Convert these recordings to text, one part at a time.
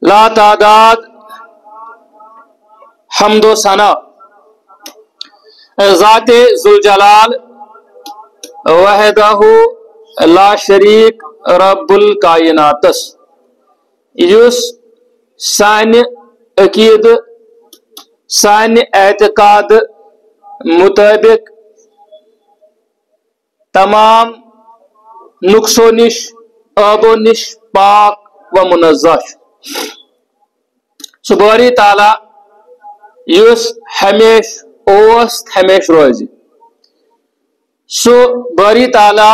لا تعداد حمد و ثنا ذات ذوالجلال وحدہ لا شریک رب الکائناتس یس سان عقید سان اعتقاد مطابق تمام نقصو نش عیبو نش پاک و منزہ سہ باری تعالیٰ یس ہمیش اوس ہمیش روزِ سہ باری تعالیٰ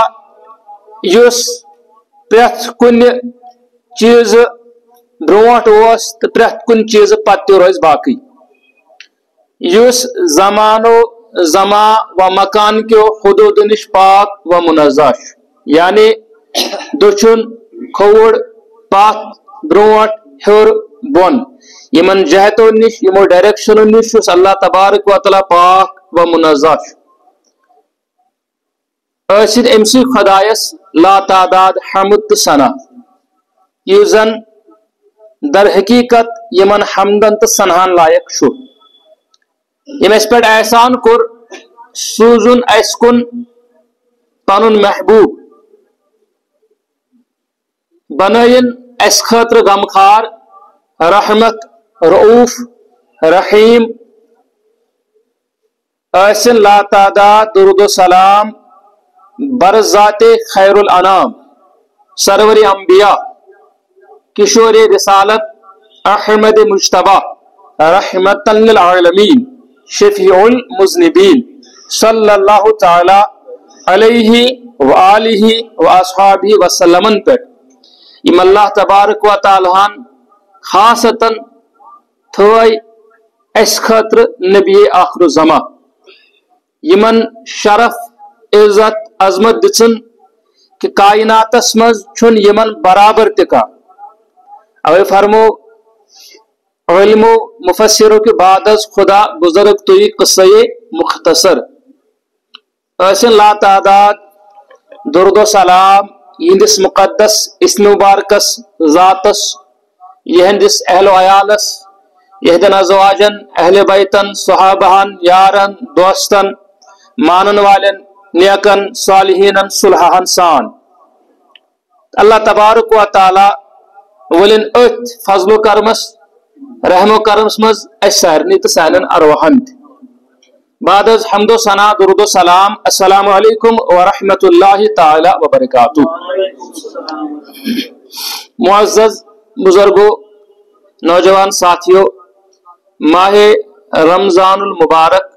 یس پرٛٮ۪تھ کُنہِ چیٖز برونٛٹھ اوس تہٕ پرٛٮ۪تھ کُنہِ چیٖز پتہٕ تہِ روزِ باقٕے یس زمانو زما و مکان کیو حدود نش پاک و منزہ یعنی دچھُن کھووُر پتھ برونٛٹھ ہیوٚر بۄن یمن جہتو نش یمو ڈائریکشنو نش یس اللہ تبارک و تعالیٰ پاک و منزہ ٲسِتھ أمۍ سٕے خۄدایس لا تعداد حمد تہٕ ثنا یُس زن در حقیقت یمن حمدن تہٕ ثناہن لایق چھُ ییٚمۍ اَسہِ پٮ۪ٹھ احسان کوٚر سوٗزُن اَسہِ کُن پنُن محبوب بنٲیِن اَسہِ خٲطرٕ غمخار رحمت رعوف رحیم ٲسِن لا تعداد درود و سلام بر ذات خیر الانام سرور انبیاء کشور رسالت احمد مجتبی رحمت للعالمین شفیع المذنبین صلی اللہ تعالی علیہ وآلہ واصحابہ وسلم پہ یم اللہ تبارک و تعالیٰ خاصتاً تھوئی اس خاطر نبی آخر الزما یمن شرف عزت عظمت دژن کہ کائناتس مز چھن یمن برابر تکا اوے فرمو علمو مفسروں کے بعد از خدا بزرگ توی قصے مختصر ایسن لا تعداد درود و سلام یہندس مقدس اسم مبارکس ذاتس یہندس اہل و عیالس یہدن ازواجن اہل بیتن صحابہن یارن دوستن مانن والن نیکن صالحین صلحہن سان اللہ تبارک و تعالی ولن ات فضل و کرمس رحم و کرمس مز اس سارنی تو سانن ارواحن بعد از حمد و ثنا درود و سلام السلام علیکم ورحمۃ اللہ تعالی وبرکاتہ معزز بزرگوں نوجوان ساتھیوں ماہ رمضان المبارک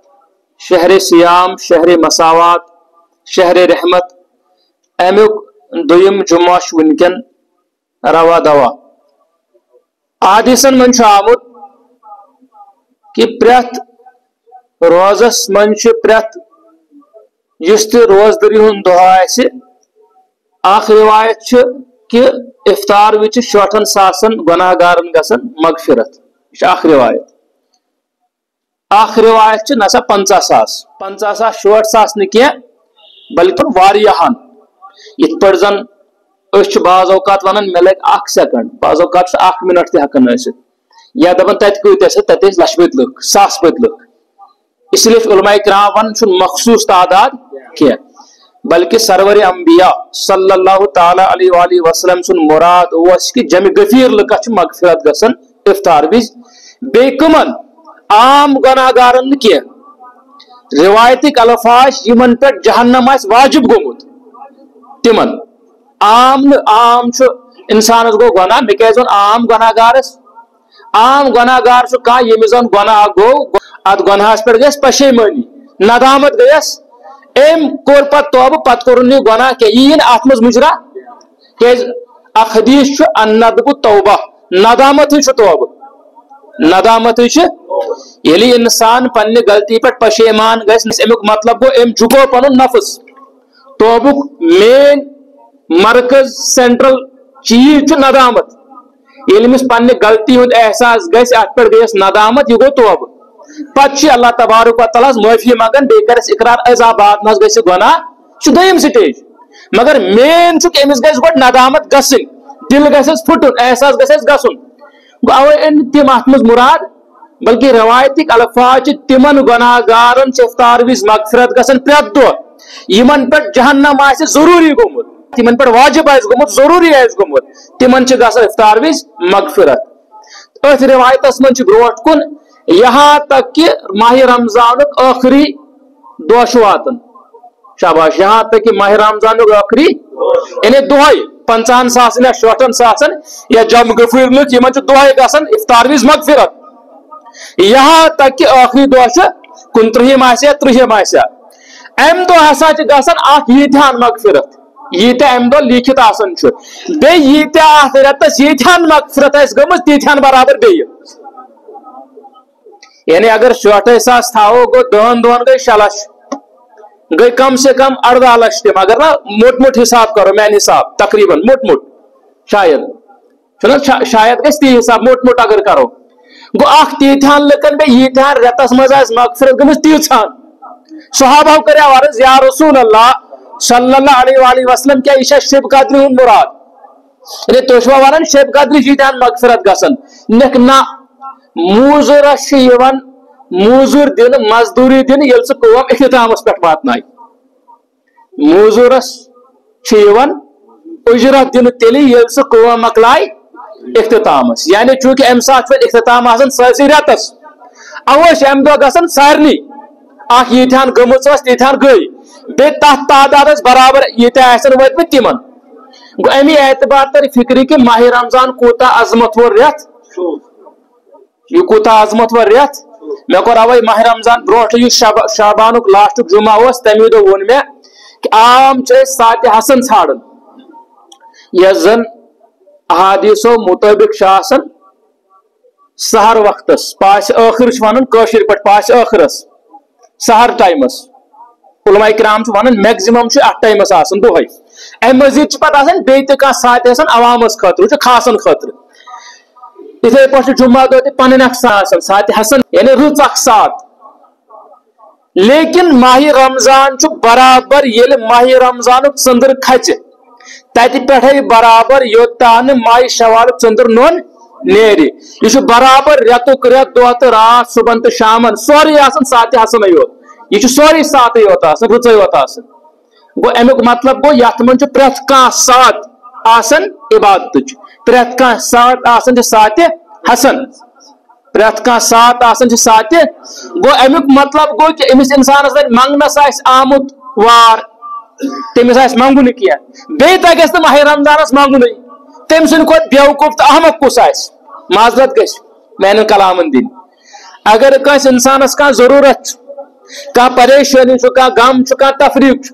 شہر سیام شہر مساوات شہر رحمت امیک دویم جمعہ ونکن روا دوا حدیثن من آمت کہ پریت روزس من پریت یس تہ روزدری ہند دہ آخ روایت کہ افطار وچ شوٹن ساسن گناہ گارن گسن مغفرت یہ اخ روایت اخ روایت نسا 50,000 شوٹ ساس نی بلکہ واریاہن یت پہ زن بعض اوقات ونان مے لگ 1 سیکنڈ بعض اوقات 1 منٹ تہ ہکن ٲسِتھ یا دپان تت کۭتیاہ تت لچھ بٔدۍ لُکھ ساس بٔدۍ لُکھ اس لیے علماء کرام ون چھ مخصوص تعداد کی بلکہ سرور انبیاء صلی اللہ تعالی علیہ وآلہ وسلم سن مراد اس کہ جمع گفیر لکھ چھ مغفرت گسن افطار وز بے کمن عام گناہ گارن کی روایتک الفاظ یمن پہ جہنم آس واجب گومت تمن عام انسانس گو گناہ مے کیاز عام گناہ گارس عام گناہ گار کھانا یمس زن گناہ گو ات گناہس پہ گیس پشیمانی ندامت گیس ام کور پت توبہ پت کورن یہ گناہ کہ یہ ات مز مجرا کیاز اخ حدیث الندب توبہ ندامت توبہ ندامت یلی انسان پنہ غلطی پہ پشیمان گھس امیک مطلب گو ام جھکو پن نفس توبک مین مرکز سینٹرل چیز ندامت یل امس پنہ غلطی ہند احساس گھس ات پہ گیس ندامت یہ گو توبہ پتہ اللہ تبارک و تعالیٰ معافی منگان بی کرس اقرار عذابات مز گھس گناہ دویم سٹیج مگر مین امس گھس گو ندامت گھن دل گھس پھٹن احساس گھس گھن गो अवे तम अत मुराद बल्कि रवायतिक अल्फाज तिमन गुनाहगारन इफ्तार विज मगफिरत गसन प्रत दो यमन पे जहन्नम आसे जरूरी गोमुत तिमन पे वाजिब आस गोमुत जरूरी आस गोमुत तिमन च गसन इफ्तार विज मगफिरत अथ रिवायतस मन ब्रोट कुन यहाँ तक कि माह रमजान आखिरी दो वातन शाबाश यहाँ तक कि माह रमजान आखिरी यानी दोहै 50 सास या 60 सासन या जम गफूर लुक यमन च दोहै गसन इफ्तार विज मगफिरत यहाँ तक कि आखिरी दो 29 आसे 30 आसे अम दो हसा गसन यीथान मगफिरत यीत्या अम दो लिखित आसन बे यीत्या रतस यीथान मगफिरत आस गमज तीथान बराबर बे यानी अगर 60 सास थावो गो 10 दोन गई 6 लक्ष गई कम से कम 18 लक्ष तम अगर ना मोट मोट हिसाब करो मैन हिसाब तकरीबन मोट मोट शायद चलो शायद गई ती हिसाब मोट मोट अगर करो गो तीथान लकन बे यीथान रतस मज मगफिरत गमज तीथान सहाबाव करे अर्ज या रसूल अल्लाह सल्लल्लाहु अलैहि वसल्लम क्या इशा शिब कद्र हुन मुराद यानी तोशवा वालन शिब कद्र यीथान मगफिरत गसन नक ना मूजुरस मूजुर दिन मजदूरी दिन ये कम इख्तितामस पे वातन मूजुरस उजरत दिन तेल ये कम मकलाय इख्तितामस यानी चूंकि अम सात इख्तिताम सरसी रतस अवश अम दो गसन सारनी यीथान गमच तीथान गई बे तथ तादाद बराबर यीत्या वत तिमन गो अमी एतबार तर फिक्र कि माह रमजान कूता अजमत वो रेत यह कूता अजमत वो रेत मे कोर अवे माह रमजान ब्रोट शाबान लास्ट जुमा तमी दो वोन मे कि आम सात हसन छाड़न यह जन अहादीसो मुताबिक सहर वक्तस पास आखिर वन कशर पे पास आखिरस सहर टाइमस उलमा किराम वन मैक्सिमम अत टाइमस दोहै अम मजीद पे सात अवामस खतर खासन खतर इथे पे जुम्मा दो पन सात हसन यानी रुच सात लेकिन माह रमजान बराबर ये माह रमजान चंद्र खच तत पे बराबर योतान माह शवाल चंद्र नोन नेर यह बराबर रेतुक रेत दो तो रात सुबह तो शामन सोरे सात हसन योत यह सोरे सात योत रुच योत गो अमुक मतलब गो ये मन प्रथ सात इबादत प्रथ सात सात हसन प्रथ सात सात गो अमुक मतलब गो कि अमिस इंसानस मंगनस आमुत वार तमिस मंगुन कह बे तगस माह रमजानस मंगुन तम सद खोत बेवकूफ तो अहमक कुस माजरत गस मैन कलामन दिन अगर कस इंसानस कह जरूरत कह परेशानी कह गम कह तफरीक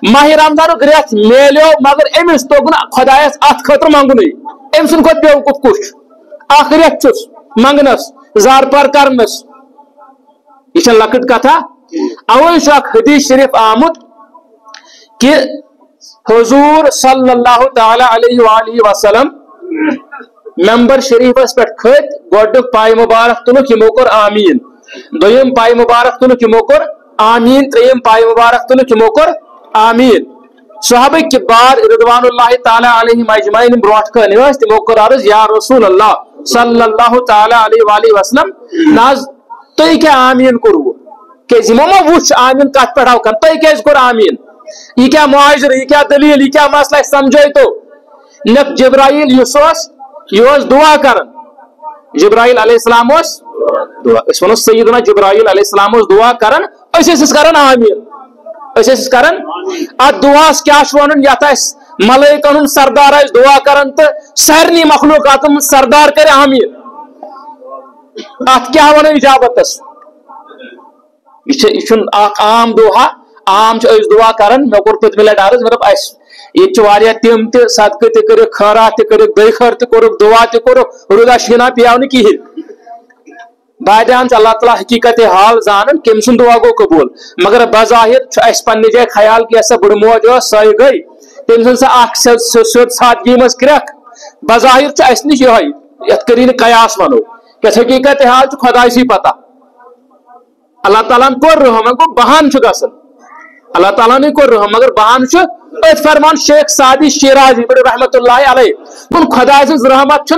माह रमजान रेत मेलो मगर अमिस तोगन खुदायस अत खतर मंगुन अम सद खोत बेवकूफ कुछ अख रेत मंगनस जार पर करनस यह लकट कथा अवे हदीस शरीफ आमुत कि हुजूर सल्लल्लाहु तआला अलैहि वसल्लम मेंबर शरीफस पे खत गोड पाय मुबारक तुलुक यमो कोर आमीन दोयम पाय मुबारक तुलुक यमो कोर आमीन त्रेयम पाय मुबारक तुलुक यमो कोर आमीन सहाबा के बाद रिदवानुल्लाह तआला अलैहिम अजमईन ब्रोट कनिवस तिमो कोर अर्ज या रसूल अल्लाह सल्लल्लाहु तआला अलैहि वसल्लम नाज तो क्या आमीन करू के जिमो वुच आमीन कत पढ़ाव कर तो क्या कोर आमीन यह क्या मुआजर यह क्या दलील यह क्या मसला समझो तो नक जिब्राइल यह दुआ कर जिब्राइल अलैहिस्सलाम दुआ वनो सय्यदना जिब्राइल अलैहिस्सलाम दुआ कर आमीन कर दुआस क्या वन ये मलाइकन सरदार दुआ कर तो सारे मखलूकात सरदार कर आमीन अत क्या वन इजाबतस यह आम दुआ आम दुआ कर मे कोर पत्म लट अर्ज मतलब ये तम तदक़ तक खैरात तक दखर तक दुआ तक रुदा शीना पियाव कहें बादान अल्लाह ताला हकीकत हाल जान कम सुन दुआ गो कबूल मगर बज़ाहिर पन्ने जाए ख्याल कि बड़ मोज सह गई तम सोद सादगी मज क्रख बज़ाहिर नश ये करी कयास वनो हकीकत हाल खुदा सी पता अल्लाह ताला कोर रहम गो बहान गसन अल्लाह ताला ने कोर रहम मगर बहान ات فرمان شیخ سعدی شیرازی رحمتہ علیہ خدا سز رحمت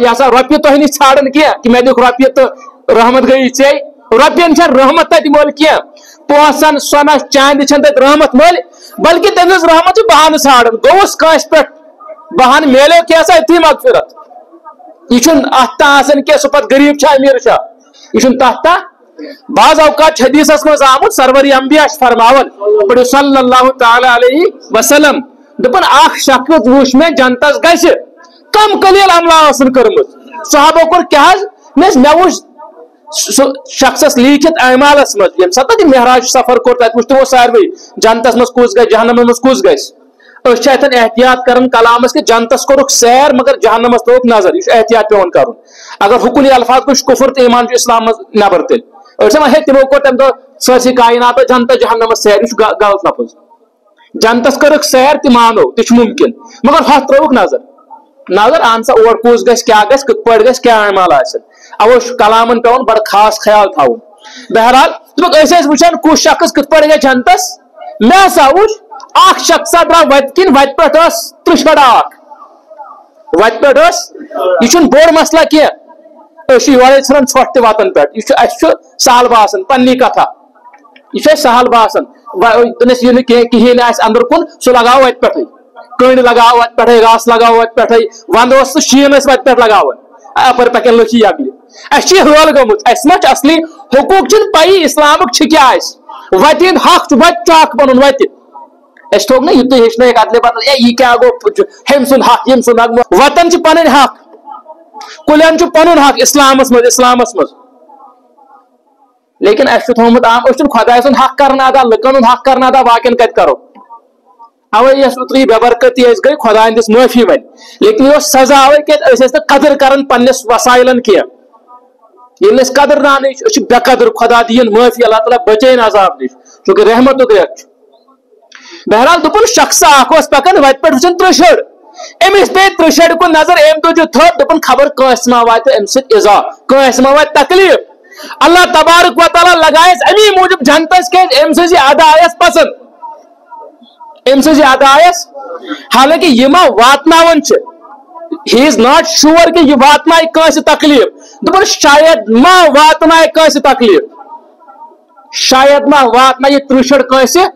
یہ سا روپیے تہ نش ژھانڈان کی کہ مے دکھ روپیے تو رحمت گئی ے روپین رحمت تت مل کی پونسن سونس چاندی چھن تت رحمت مل بلکہ تم سز رحمت بہانہ ژھانڈان گوس کانس پہ بہانہ میلو کی سا اتھی مغفرت یہ ات آسان کی سہ پتہ غریب چھا امیر چھا یہ تت بعض اوقات حدیثس مز آمت سرور انبیاء فرماون پڑھو صلی اللہ تعالی علیہ وسلم دپن اخ شخص وچ میں جنتس گژھِ کم قلیل عملہ آسن کرمت صحابہ کور کیا مے وچ شخصس لیکھت اعمالس مز یم سات معراج سفر کور تت وچ تمو ساروی جنتس مز کس گژھِ جہنم مز کس گژھِ اس اتن احتیاط کرن کلامس کہ جنتس کورک سیر مگر جہنمس تھوک نظر یہ احتیاط پیون کرن اگر حکلی الفاظ کچھ کفر تو ایمان اسلام مز نبر تیل ہے تمو کو تم دہ سرسی کائنات جنت جہنمس سیر یہ غلط لفظ جنتس کرک سیر تہ مانو تہ ممکن مگر ہتھ تروک نظر اہن سا اور کس گژھِ کیا گژھِ کت پٲٹھۍ گژھِ کیا اعمال آسن اوے کلامن پیون بڑا خاص خیال تھاون بہرحال دس وچان کس شخص کت پٲٹھۍ گژھِ جنتس مے ہسا وچ اخ شخصا درا وت کن وت پہ ترشڑ اخ وت پہ یہ بوڑ مسئلہ کی یورے ژھران ژھۄٹھ تہِ وتن پہ یہ سہل باسان پننی کتھا یہ سہل باسان دنس یہ کہین اندر کن سہ لگاو وت پہ کنڈ لگاو وت پہ گاس لگاو وت پہ ونٛدٕ اوس سہ شیٖن ٲسۍ وتہِ پٮ۪ٹھ لگاوان اپر پکن لکھی یقلہِ اَسہِ چھِ حٲل گٔمٕژ اَسہِ ما چھِ اصلی حقوٗق چھِنہٕ پَیی اسلامُک چھِ کیٛاہ اَسہِ وتہِ ہُنٛد حق چھُ وتہِ چھُ حق پنُن وتہِ اَسہِ تھوٚوُکھ نا یہِ تُہۍ ہیٚچھنٲیِکھ ادلہِ بدل یہِ کیٛاہ گوٚو ہیٚمہِ سُنٛد حق ییٚمہِ سُنٛد حق وطن چھِ پنٕنۍ حق کُلٮ۪ن چھُ پنُن حق اسلامس منٛز لیکن اَسہِ چھُ تھوٚومُت عام أسۍ چھِنہٕ خۄداے سُنٛد حق کران ادا لُکن ہُنٛد حق کران ادا باقین کتہِ کرو اوے یۄس اوترٕ بے برکتی اَسہِ گٔے خۄداین دِژ معٲفی وۄنۍ لیکن یہِ اوس سزا اوے کیازِ أسۍ ٲسۍ نہٕ قدر کران پننِس وسایلن کینٛہہ ییٚلہِ أسۍ قدر دانٕے چھِ أسۍ چھِ بے قدر خۄدا دِیِن معٲفی اللہ تعالیٰ بچٲیِن عذاب نِش چوٗنٛکہِ رحمتُک رٮ۪تھ چھُ بہرحال دوٚپُن شخصا اکھ اوس پکان وتہِ پٮ۪ٹھ وٕچھان ترٛشڑ أمِس پیٚیہِ ترٛشڑِ کُن نظر أمۍ تُج تھوٚد دوٚپُن خبر کٲنٛسہِ ما واتہِ اَمہِ سۭتۍ اِزا کٲنٛسہِ ما واتہِ تکلیٖف اللہ تبارک و تعالیٰ لگایس امی موٗجوٗب جنتس کیازِ أمۍ سٕنٛز یہِ ادا آیس پسنٛد أمۍ سٕنٛز یہِ ادا آیس حالانکہِ یہِ ما واتناوان چھِ ہی از ناٹ شور کہ یہ واتنائے کٲنٛسہِ تکلیٖف دوٚپُن شاید ما واتنائے کٲنٛسہِ تکلیٖف شاید ما واتنائے یہِ ترٛشڑ کٲنٛسہِ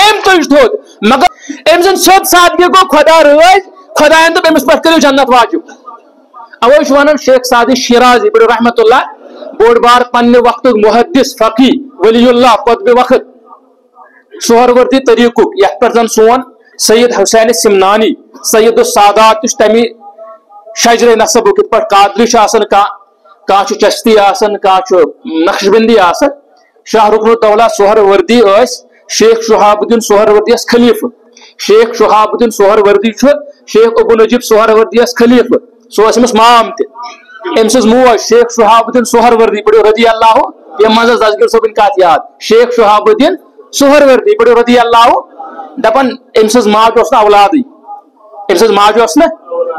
أمۍ تُج تھوٚد مگر أمۍ سٕنٛز سیوٚد سادگی گوٚو خۄدا رٲضۍ خۄداین دوٚپ أمِس پٮ۪ٹھ کٔرِو جنت واجب اوے چھُ ونان شیخ سعدی شیرازی رحمتہ اللہ بوڑ بار پننہِ وقتُک محدث فقی ولی اللہ قطبِ وقت سہروردی طریقُک یتھ پٮ۪ٹھ زن سون سید حسین سمنانی سید السادات تہِ چھُ تمی شجرے نصبُک یِتھ پٲٹھۍ قادری چھُ آسان کانٛہہ چھُ چشتی آسان کانٛہہ چھُ نقشبندی آسان شاہ رکن الدولہ سہروردی ٲسۍ شیخ شہاب الدین سہروردی یس خلیفہٕ شیخ شہاب الدین سہروردی چھُ شیخ ابو نجیب سہروردی یس خلیفہٕ سُہ اوس أمِس مام تہِ أمۍ سٕنٛز موج شیخ شہاب الدین سہروردی پٔرِو رضی اللہ ییٚمہِ منٛز دسگیر صٲبٕنۍ کتھ یاد شیخ شہاب الدین سہروردی پٔرِو رضی اللہ دپان أمۍ سٕنٛز ماجہِ اوس نہٕ اولادٕے أمۍ سٕنٛز ماجہِ اوس نہٕ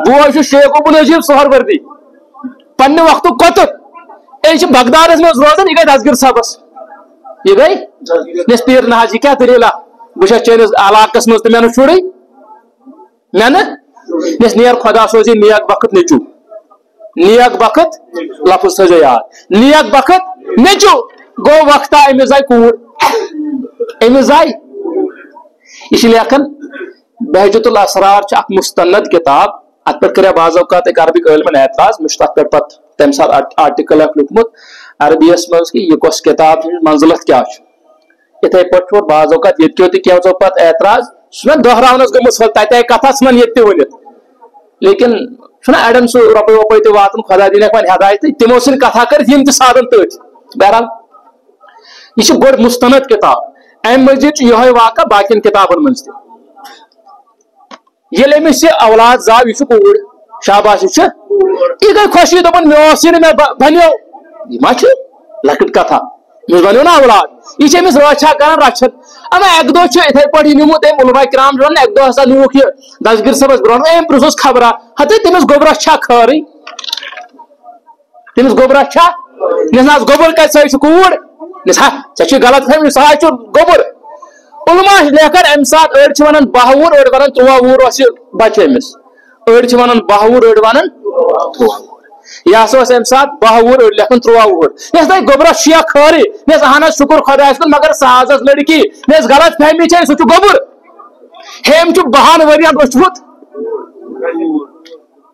بوے چھُ شیخ ابو نجیب سہروردی پننہِ وقتُک قطب یہِ چھِ بغدادس منٛز روزان یہِ گٔے دسگیر صٲبس یہ گئی نس پیر نہ یہ کیا دلیل بہت چٲنِس علاقس منٛز تہٕ مےٚ نہٕ شُرٕے مےٚ نہٕ نس نیر خۄدا سوزی نیک بخت نیچو نیک بخت لفظ تھٲیزیو یاد نیک بخت نیچو گوٚو وقتا أمِس زاے کوٗر أمِس زاے یہ چھِ لیکھان بہجت الاسرار چھِ اکھ مستند کتاب اتھ پٮ۪ٹھ کریو بعض اوقات عربک عٲلمن اعتراض مےٚ چھُ تتھ پٮ۪ٹھ پتہٕ تمہِ ساتہٕ آرٹِکل اکھ لیوٗکھمُت عربیس منٛز کہ یہ کۄس کتاب منزلت کیا چھُ یِتھے پٲٹھۍ چھُ بعض اوقات ییٚتہِ کیو تہِ کینٛژو پتہٕ اعتراض سُہ چھُ دۄہراونس گٔمٕژ تتہِ آیہِ کتھا ژھٕنان ییٚتہِ تہِ ؤنِتھ لیکن چھُنہ اڑٮ۪ن سُہ رۄپے وۄپے تہِ واتان خۄدا دِنکھ وۄنۍ ہدایت تِمو سۭتۍ کتھا کٔرِتھ یِم تہِ سادن تٔتھۍ بہرحال یہ چھِ گۄڈٕ مستند کتاب امہِ مزید چھُ یِہوے واقعہ باقین کتابن منٛز تہِ ییٚلہِ أمِس یہِ اولاد زاو یہِ چھُ کوٗر شاباش یہِ چھِ یہِ گٔے خۄشی دوٚپُن مےٚ اوس یہِ نہٕ مےٚ بنیو یہِ ما چھِ لۄکٕٹ کتھا أمِس بنیو نا اولاد یہ أمِس رٲچھا کران رچھان اما اکہِ دۄہ چھُ یِتھے پٲٹھۍ یہِ نیوٗمُت أمۍ علماء کرام چھُ اکہِ دۄہ ہسا نیوٗکھ یہِ دسگیر صٲبس برونٛٹھ أمۍ پرٛژھُس خبرا ہتٕے تٔمِس گوٚبرس چھا خٲرٕے تٔمِس گوٚبرس چھا نس نہ گوٚبُر کتہِ سۄے چھِ کوٗر نس ہا ژےٚ چھُے غلط فہمی سۄ حظ چھُ گوٚبُر علما لیکن ام سات اڑ ونان 12 وُہُر اڑ ونان 13 وُہُر بچہ امس اڑ ونان 12 وُہُر اڑ ونان 13 وُہُر یہ ہسا ام سات 12 وُہُر اڑ لیکن 13 وُہُر یس تہ گوبرہ شیخ خٲرٕے یس اہن شکر خدایس کُن مگر ساز لڑکی یس غلط فہمی چھ سہ گوبر ہم 12 ؤرین رچمت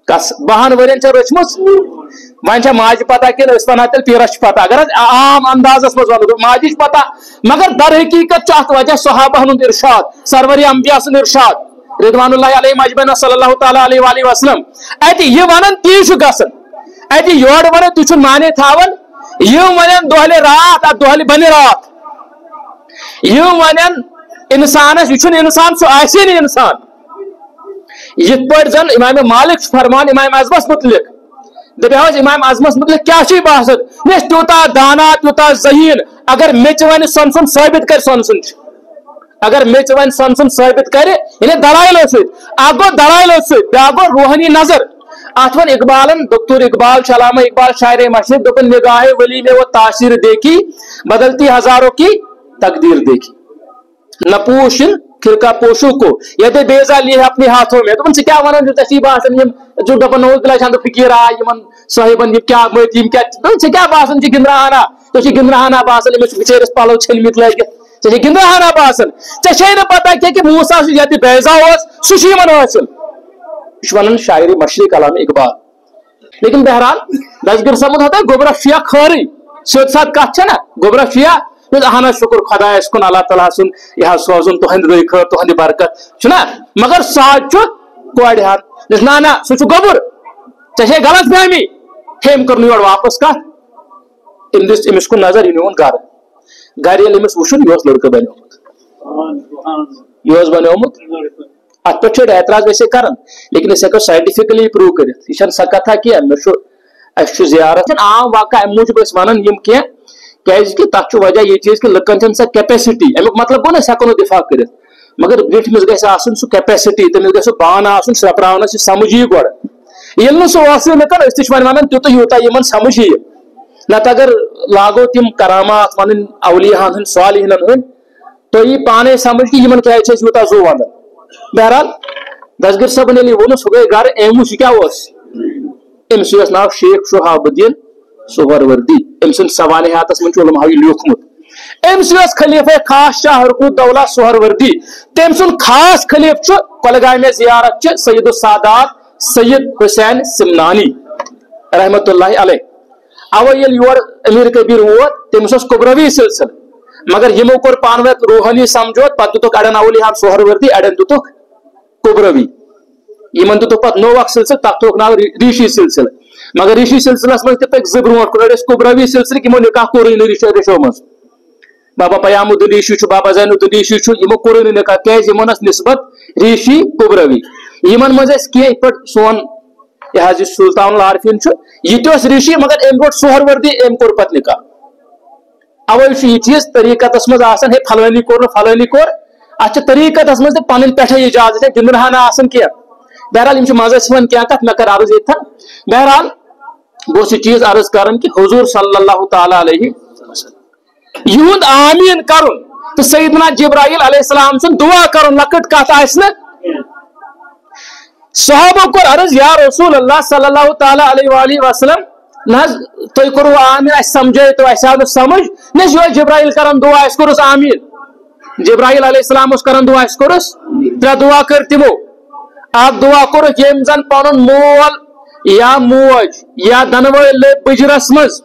کس 12 ؤرین چھ رچمت وۄنۍ چھا ماجہِ پتہ کِنہٕ أسۍ ونہو تیٚلہِ پیٖرس چھِ پتہ اگر عام اندازس منٛز ونو ماجہِ چھِ پتہ مگر در حقیقت چھُ اتھ وجہ صحابہ ہُنٛد ارشاد سرور انبیاء سُنٛد ارشاد رضوان اللہ علیہم اجمعین صلی اللہ تعالیٰ علیہ وآلہ وسلم اتہِ یہِ ونان تی چھُ گژھان اتہِ یورٕ ونان تہِ چھُنہٕ مانے تھاوان یِم ونان دۄہلہِ رات اتھ دۄہلہِ بنہِ رات یِم ونان انسانس یہ چھُنہٕ انسان سُہ آسہِ نہٕ انسان یِتھ پٲٹھۍ زن امام مالک چھُ فرمان امام اعظمس متعلق دپیاوس امام اعظمس متعلق کیا چھ باسان یہ تیوتاہ دانا تیوتاہ ذہین اگر میچ ون سن سن ثابت کر سن سن اگر میچ ون سن سن ثابت کر یعنی دلائلو سۭتۍ اکھ گوٚو دلائلو سۭتۍ بیاکھ گوٚو روحانی نظر اتھ ون اقبالن دکتور اقبال علامہ اقبال شاعر مشرق دپن نگاہ ولی میں وہ تاثیر دیکھی بدلتی ہزاروں کی تقدیر دیکھی نہ پوشن کھرکا پوشو کو یہ تو بیزا لی ہے اپنے ہاتھوں میں تو ان سے کیا ونان جو تشریف باسن جو دپن نوز بلا چند فکیر آ یمن صاحبن یہ کیا متیم کیا ان سے کیا باسن جی گندراہانا تو چھ گندراہانا باسن امس بچیرس پلو چھلمت لگت ژے چھ گندراہانا باسن ژے چھے نہ پتہ کہ موسیٰ سے یت بیزا اوس سُہ چھ یمن حاصل یہ ونان شاعر مشرق علامہ اقبال لیکن بہرحال دسگر سمجھ ہوتا ہے گوبرہ شیعہ خٲرٕے سیود ساتھ کتھ چھنا گوبرہ شیعہ اہن شکر خدایس کن اللہ تعالیٰ سن یہ سوزن تہند رخ تہند برکت چھنا مگر ساتھ کورِ ہاتھ نا سہ گوبر ژے غلط فہمی ہم کر یور واپس کت امس کن نظر یہ نیون گھر گھر یل امس وچھن یہ لڑکہ بنیومت یہ بنیومت ات پہ اعتراض ویسے کران لیکن اس سائنٹفکلی پروو کرت یہ سا کتھا کی اس زیارت عام واقعہ ام موجود ونان کی کہ تک وجہ یہ چیز کہ لکن چھ سا کیپیسٹی امیک مطلب گو نا ہیکو نا دفاع کرت مگر برٹمس گھس آسن سہ کیپیسٹی تمس گھس پان آسن سپراونس یہ سمجھ یی گۄڈٕ ییٚلہِ نہٕ سُہ اوسُے لکن أسۍ تہِ چھِ وۄنۍ ونان تیوٗتاہ یوٗتاہ یِمن سمجھ یی نتہٕ اگر لاگو تِم کرامات ونٕنۍ اولیاہن ہٕنٛدۍ صالحیٖنن ہٕنٛدۍ تۄہہِ یی پانے سمجھ کہ یِمن کیازِ چھِ أسۍ یوٗتاہ زو ونان بہرحال دسگر صٲبن ییٚلہِ ووٚنُن سُہ گٔے گرٕ أمۍ وُچھ یہِ کیاہ اوس أمِس اوس ناو شیخ شہاب الدین سہروردی أمۍ سٕنٛدۍ سوالحاتس منٛز چھُ علماء لیوکھمُت أمۍ سٕنٛز خلیفہ خاص شاہ حرکوت دولہ سہروردی تٔمۍ سُنٛد خاص خلیف چھُ کۄلگامہِ زیارت چھِ سید السادات سید حسین سمنانی رحمت اللہ علیہ اوے ییٚلہِ یور امیر کبیر ووت تٔمِس اوس قبروی سلسلہٕ مگر یمو کوٚر پانہٕ ؤنۍ روحانی سمجھوت پتہٕ دِتُکھ اڑٮ۪ن اولیاہن سہروردی اڑٮ۪ن دِتُکھ قبروی یمن دِتُکھ پتہٕ نوٚو اکھ سلسلہٕ تتھ تھوٚوُکھ ناو ریشی سلسلہٕ مگر ریشی سلسلس منٛز تہِ پٔکۍ زٕ برونٛٹھ کُن أڑۍ ٲسۍ قبروی سلسلٕکۍ یمو نکاح کوٚرُے نہٕ ریشو منٛز بابا پیام الدین ریشی چھُ بابا زین الدین ریشی چھُ یمو کوٚرُے نہٕ نکاح کیازِ یمن ٲس نسبت ریشی قبروی یمن منٛز ٲسۍ کینٛہہ یِتھ پٲٹھۍ سون یہ حظ سلطان العارفین چھُ یہِ تہِ اوس ریشی مگر أمۍ روٚٹ سہروردی أمۍ کوٚر پتہٕ نکاح اوے چھُ یہِ چیٖز طریقتس منٛز آسان ہے فلٲنی کوٚر نہٕ فلٲنی کوٚر اتھ چھِ طریقتس منٛز تہِ پنٕنۍ پٮ۪ٹھے اجازت ہے گِنٛدُن ہنا آسان کینٛہہ بہرحال یِم چھِ منٛزس یِوان کینٛہہ کتھ مےٚ کر عرض ییٚتھن بہرحال بہٕ اوسُس یہِ چیٖز عرض کران کہ حضور صلی اللہ تعالیٰ علیہ یہُنٛد آمیٖن کرُن تہٕ سیدنا جبرائیل علیہ السلام سُنٛد دعا کرُن لۄکٕٹ کتھ آسہِ نہٕ صحابہ کوٚر عرض یا رسول اللہ صلی اللہ تعالیٰ علیہ وآلہ وسلم نہ حظ تُہۍ کوٚروٕ آمیٖن اَسہِ سمجھٲیتو اَسہِ آو نہٕ سمجھ نہ یہِ اوس جبرائیل کران دعا اَسہِ کوٚرُس آمیٖن جبرائیل علیہ السلام اوس کران دعا اَسہِ کوٚرُس ترٛےٚ دعا کٔرۍ تِمو اکھ دعا کوٚرُکھ ییٚمۍ زن پنُن مول یا موج یا دنوٲے لٔبۍ بٕجرس منٛز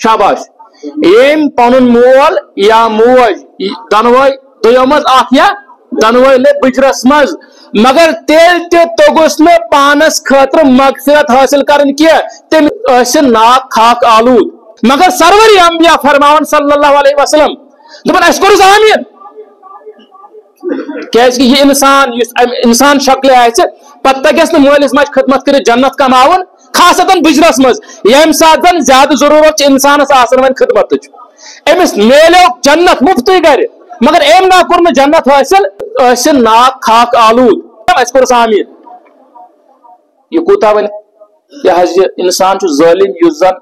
شاباش ییٚمۍ پنُن مول یا موج دنوٲے دۄیو منٛز اکھ یا دنوٲے لٔبۍ بٕجرس منٛز مگر تیٚلہِ تہِ توٚگُس نہٕ پانس خٲطرٕ مغفرت حٲصل کرٕنۍ کینٛہہ تٔمۍ ٲسِن ناک خاک آلوٗد مگر سروری انبیاء فرماوان صلی اللہ علیہ وسلم دپان اَسہِ کوٚرُس آمیٖن کیازِ کہ یہ انسان یُس انسان شکلہِ آسہِ پتہٕ تگیس نہٕ مٲلِس ماجہِ خدمت کٔرِتھ جنت کماوُن خاصتن بٕجرس منٛز ییٚمہِ ساتہٕ زن زیادٕ ضروٗرت چھِ انسانس آسان وۄنۍ خدمتٕچ أمِس میلیو جنت مفتٕے گرِ مگر أمۍ نا کوٚر نہٕ جنت حٲصل ٲسِن ناک خاک آلوٗد اَسہِ کوٚرُس آمیٖن یہِ کوٗتاہ وۄنۍ یہِ حظ یہِ انسان چھُ ظٲلِم یُس زن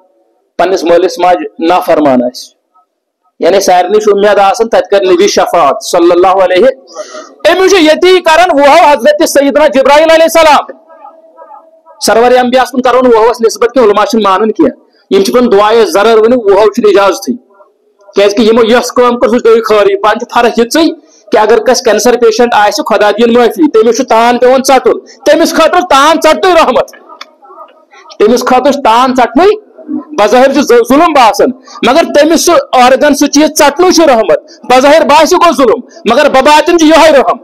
پننس مٲلِس ماجہِ نافرمان آسہِ यानी सारे उम्मीद आसन तत कर नबी शफात सल्लल्लाहु अलैहि अमिश यती करन वो हजरत सैयदना जिब्राइल अलैहिस्सलाम सरवर अंबिया कुन करन वो निस्बत के उलमा मानन किया यम दुआए जरर वन वो इजाजत क्या यमो यस कम कर गई खरी पान फर्क ये कि अगर कस कैंसर पेशेंट आए खुदा दिन माफी तमिस तान पेवन चटुन तमिस खतर तान चटन रहमत तमिस खतर तान चटन बज़ाहिर जुल्म बासन मगर तमिस ऑर्गन सह चीज चटन रहमत बज़ाहिर बास गो जुल्म मगर बबातिन यह रहम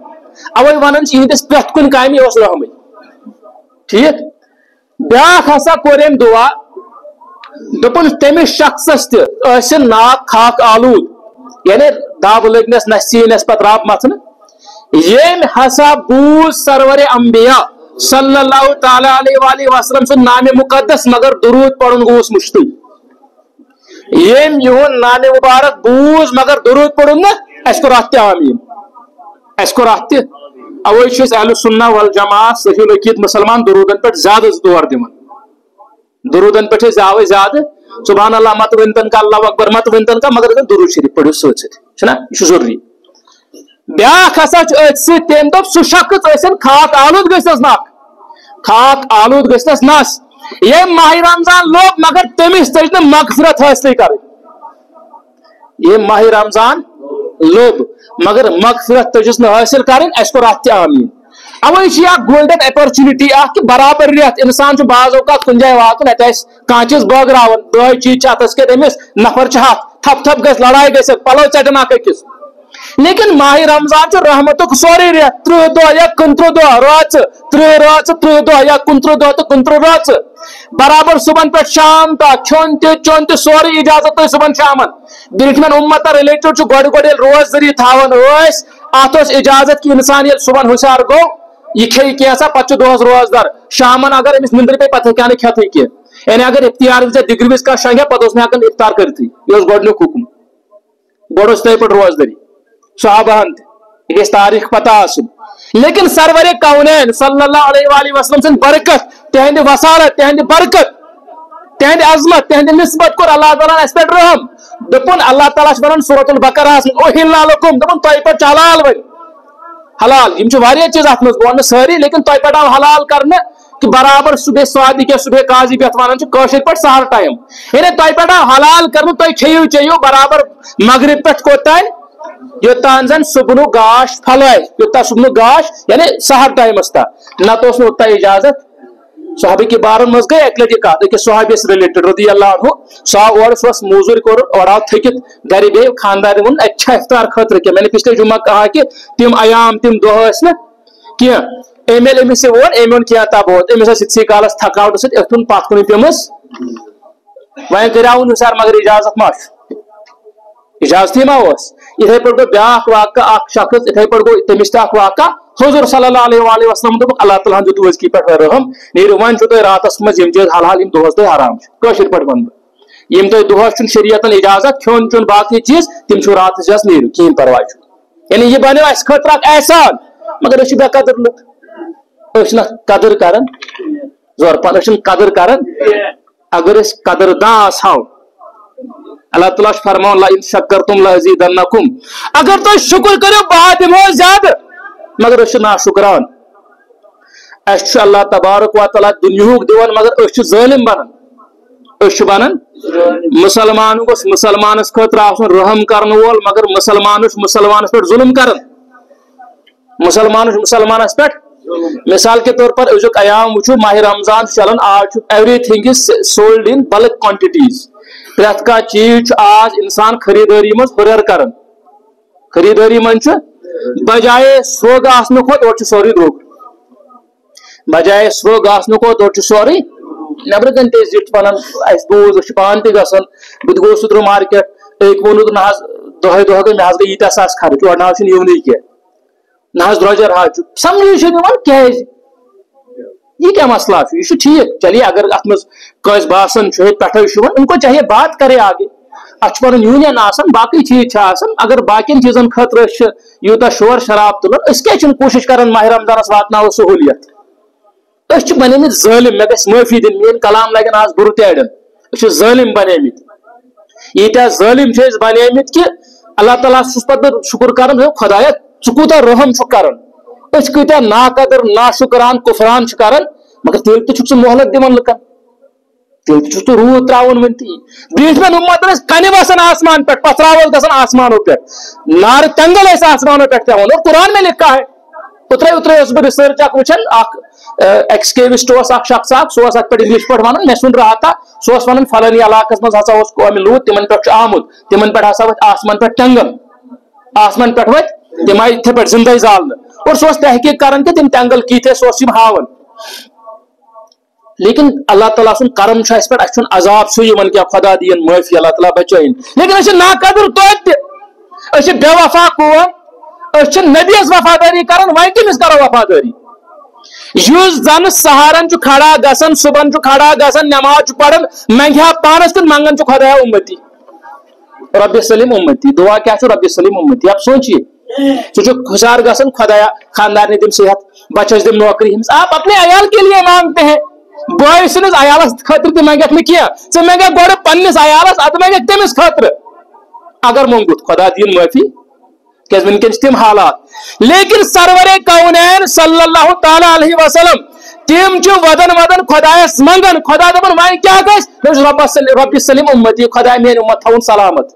अवे वन इहंदिस प्रथ कुन कामि रहम ठीक ब्याख हसा कोर दुआ दोपन तमिस शख्सस त नाक खाक आलूद यानी दाब लगनस न सीनस पत राब मथन येम हसा बूज सरवर अंबिया सल्लल्लाहु तआला अलैहि वसल्लम से नाम मुकद्दस मगर दुरूद पढ़न गोस मुश्किल येम योन नाम मुबारक बूज मगर दुरूद पढ़न न अस्को रहते आमीन अस्को रहते अवै छ अहले सुन्नह वल जमात सही लकीत मुसलमान दुरूदन पर ज्यादा जोर दिवन दुरूदन पे ज्यादा सुबहान अल्लाह मत वनतन का अल्लाह अकबर मत वनतन का मगर दुरूद शरीफ पढ़ो सना यह जरूरी ब्याख हसा तम दप सह शख्स खाक आलूद गस नाक खाक आलूद गस नस ये माह रमजान लोग मगर तमिस तज न मगफिरत हासिल कर ये माह रमजान लोग मगर मगफिरत तजस न हासिल कर अस कोर अत आमीन अवे गोल्डन अपॉर्चुनिटी कि बराबर रेत इंसान बाज औकात कुन जाए वातन कह चीज बगरावन दह चीज अतस के तमिस नफर हथ थप थप गस लड़ाई गस पलो चटन अकिस लेकिन माह रमजान रहमत सोरे रेत 30 दह या 29 दह राच 30 राच 30 दह या 29 दह तो 29 राच बराबर सुबह पे शाम तक चोन चोन सोरे इजाजत सुबह शामन बिल्कुल उम्मत रिलेटेड गोड गोड रोजदरी थावन अत इजाजत कि इंसान ये सुबह हुशार गो यह खे कैसा पे दोहस रोजदार शामन अगर अमिस निंद्र पे पत क्या खेत कह यानी अगर इफ्तियार विज दिग्र विज कह शंगे पे हेकान इफ्तार करती यह गोडनुक हुकुम गोड़ तथ पे रोजदरी सहाबहन यह तारीख पता आसन लेकिन सरवर कौनैन सल्लल्लाहु अलैहि वसल्लम सं बरकत तहद वसारत तहद बरकत तहद अजमत तहद निस्बत कोर अल्लाह ताला अस पे रहम दपुन अल्लाह ताला वन सूरतुल बकरा ओहिल्ला लकुम दपुन तोय पे हलाल वन हलाल यम च वारिया चीज अत मज बोन सारी लेकिन तोय पे हलाल करने कि बराबर सुबह स्वादिक सुबह काजी पे वन कशर पे सहर टाइम यानी तोय पे हलाल करने तोय खेयू चेयू बराबर मगरिब पे कोतान योतान जन सुबह गाश फलाय योता सुबह गाश यानी सहर टाइम ना तो उतना इजाजत सहाबी के बारे में गई एक लटि कत अकिस सहाबी रिलेटेड रदी अल्लाह अन्हु सह और मूजूर कोर और आव थकित गर बे खानदार वो अच्छा इफ्तार खतर क्या मैंने पिछले जुम्मा कहा कि तिम अयाम तिम दह न कह एमेल अमिस वोन एम क्या तब अमिस सी कालस थकावट सथुन पत कुन पेमस वह कराव सर मगर इजाजत मा इजाजत मा इथे पे गो ब्याख वाक़ा शख्स इथे पे गो तमिस वाक़ा हुजूर सल्लल्लाहु अलैहि वसल्लम दोप अल्लाह ताला दित वज़की पे रहम नीर वन छु तो रातस मज यम चीज हलाल यम दोहस तो हराम कशर पे वन यम तो दोहस छु शरीयतन इजाजत खोन चुन बाकी चीज तिम छु रात जस नीर कीन परवाय छु यानी ये बने अस खतर एहसान मगर अस बे कदर लुक अस न कदर करन जोर पर अस कदर करन अगर अस कदरदास हाउ अल्लाह ताला फरमान ला इन शक्करतुम लअज़ीदन्नकुम अगर तो शुक्र करो बात दिमो ज्यादा मगर अस ना शुक्रान अस अल्लाह तबारक व तआला दुनियाक दिवन मगर अस जालिम बनन अस बनन मुसलमान गोस मुसलमानस खतर आसन रहम करन वोल मगर मुसलमानस पे जुल्म करन मुसलमानस पे मिसाल के तौर पर अजुक अयाम वुचु माह रमजान चलन आज everything is sold in bulk quantities प्रत का चीज आज इंसान खरीदारी मज हुरर करन खरीदारी मन बजाय सोग आसन खोत और सोरी द्रोग बजाय सोग आसन खोत और सोरी नबर कन ते जिट पनन अस बोज पान ते गसन बुद गो सुद्र मार्केट एक वोनुद ना दह दह गई मे गई ईटा सास खर्च और ना यून कह ना द्रोजर हाज समझ क्या ये क्या मसला ये ठीक चलिए अगर अत मज बासन पे उनको चाहिए बात करे आगे अत यूनियन आसन बाकी चीज अगर बाकी चीजन खतर यूता शोर शराब तुलन क्या कोशिश कर माह रमजानस वातनाव सहूलियत बनेमित जालिम मे गस माफी दिन मेन कलाम लगन आज बुर तड़न जालिम बनेमित یٖتیٛاہ ظٲلِم چھِ أسۍ بنیمٕتۍ کہ اللہ تعالیٰ چھُس پتہٕ بہٕ شُکر کران خۄدایا ژٕ کوٗتاہ رحم چھُکھ کران أسۍ کۭتیٛاہ ناقدر ناشُکران کُفران چھِ کران مگر تیٚلہِ تہِ چھُکھ ژٕ مۄہلت دِوان لُکن تیٚلہِ تہِ چھُکھ ژٕ روٗد تراوان وُنہِ تہِ برٛونٛٹھمٮ۪ن اُمتن ٲسۍ کنہِ وسان آسمان پٮ۪ٹھ پتھراوس گژھان آسمانو پٮ۪ٹھ نارٕ تنگل ٲسۍ آسمانو پٮ۪ٹھ پیوان اور قرآن میں لکھا ہے اترے اوس بہٕ رِسٲرٕچ اکھ وٕچھان اکھ ایکسکیوسٹ اوس اکھ شخص اکھ سُہ اوس اتھ پٮ۪ٹھ انگلش پٲٹھۍ ونان مےٚ سُن رہا تھا سُہ اوس ونان فلٲنی علاقس منٛز ہسا اوس قومہِ لوٗط تِمن پٮ۪ٹھ چھُ آمُت تِمن پٮ۪ٹھ ہسا ؤتھۍ آسمان پٮ۪ٹھ ٹنگل آسمان پٮ۪ٹھ ؤتھۍ تِم آیہِ یِتھے پٲٹھۍ زندے زالنہٕ اور سُہ اوس تحقیٖق کران کہ تِم ٹنگل کِتھ ٲسۍ سُہ اوس یِم ہاوان لیکن اللہ تعالیٰ سُنٛد کرم چھُ اَسہِ پٮ۪ٹھ اَسہِ چھُنہٕ عذاب سُہ یِوان کینٛہہ خۄدا دِیِن معٲفی اللہ تعالیٰ بچٲیِن لیکن أسۍ چھِ ناقدر توتہِ تہِ أسۍ چھِ بے وفا قوم أسۍ چھِ نبیَس وفادٲری کران وۄنۍ کٔمِس کرو وفادٲری یُس زن سہارن چھُ کھڑا گژھان صبحن چھُ کھڑا گژھان نماز چھُ پران منگہِ ہا پانس کُن منگان چھُ خۄدایا اُمتی رۄبِ سلیٖم اُمتی دعا کیٛاہ چھُ رۄبِ سلیٖم اُمتی اب سوٗنچیے ژٕ چھُکھ ہُشار گژھان خۄدایا خاندارنہِ دِم صحت بچس دِم نوکری ہٕنٛز آپ اپنے عیال کے لیے مانگتے ہیں بٲے سٕنٛدِس عیالس خٲطرٕ تہِ منگکھ نہٕ کینٛہہ ژٕ منگکھ گۄڈٕ پننِس عیالس ادٕ منگکھ تٔمِس خٲطرٕ اگر مونگُت خۄدا دِیِن معٲفی کیٛازِ وٕنکیٚن چھِ تِم حالات لیکن سرورے کونین صلی اللہ تعالیٰ علیہ وسلم تِم چھِ ودان ودان خۄدایس منگان خۄدا دپان وۄنۍ کیٛاہ گژھِ رۄبِ سلیٖم اُمتی خۄدایا میٲنۍ اُمت تھاوُن سلامت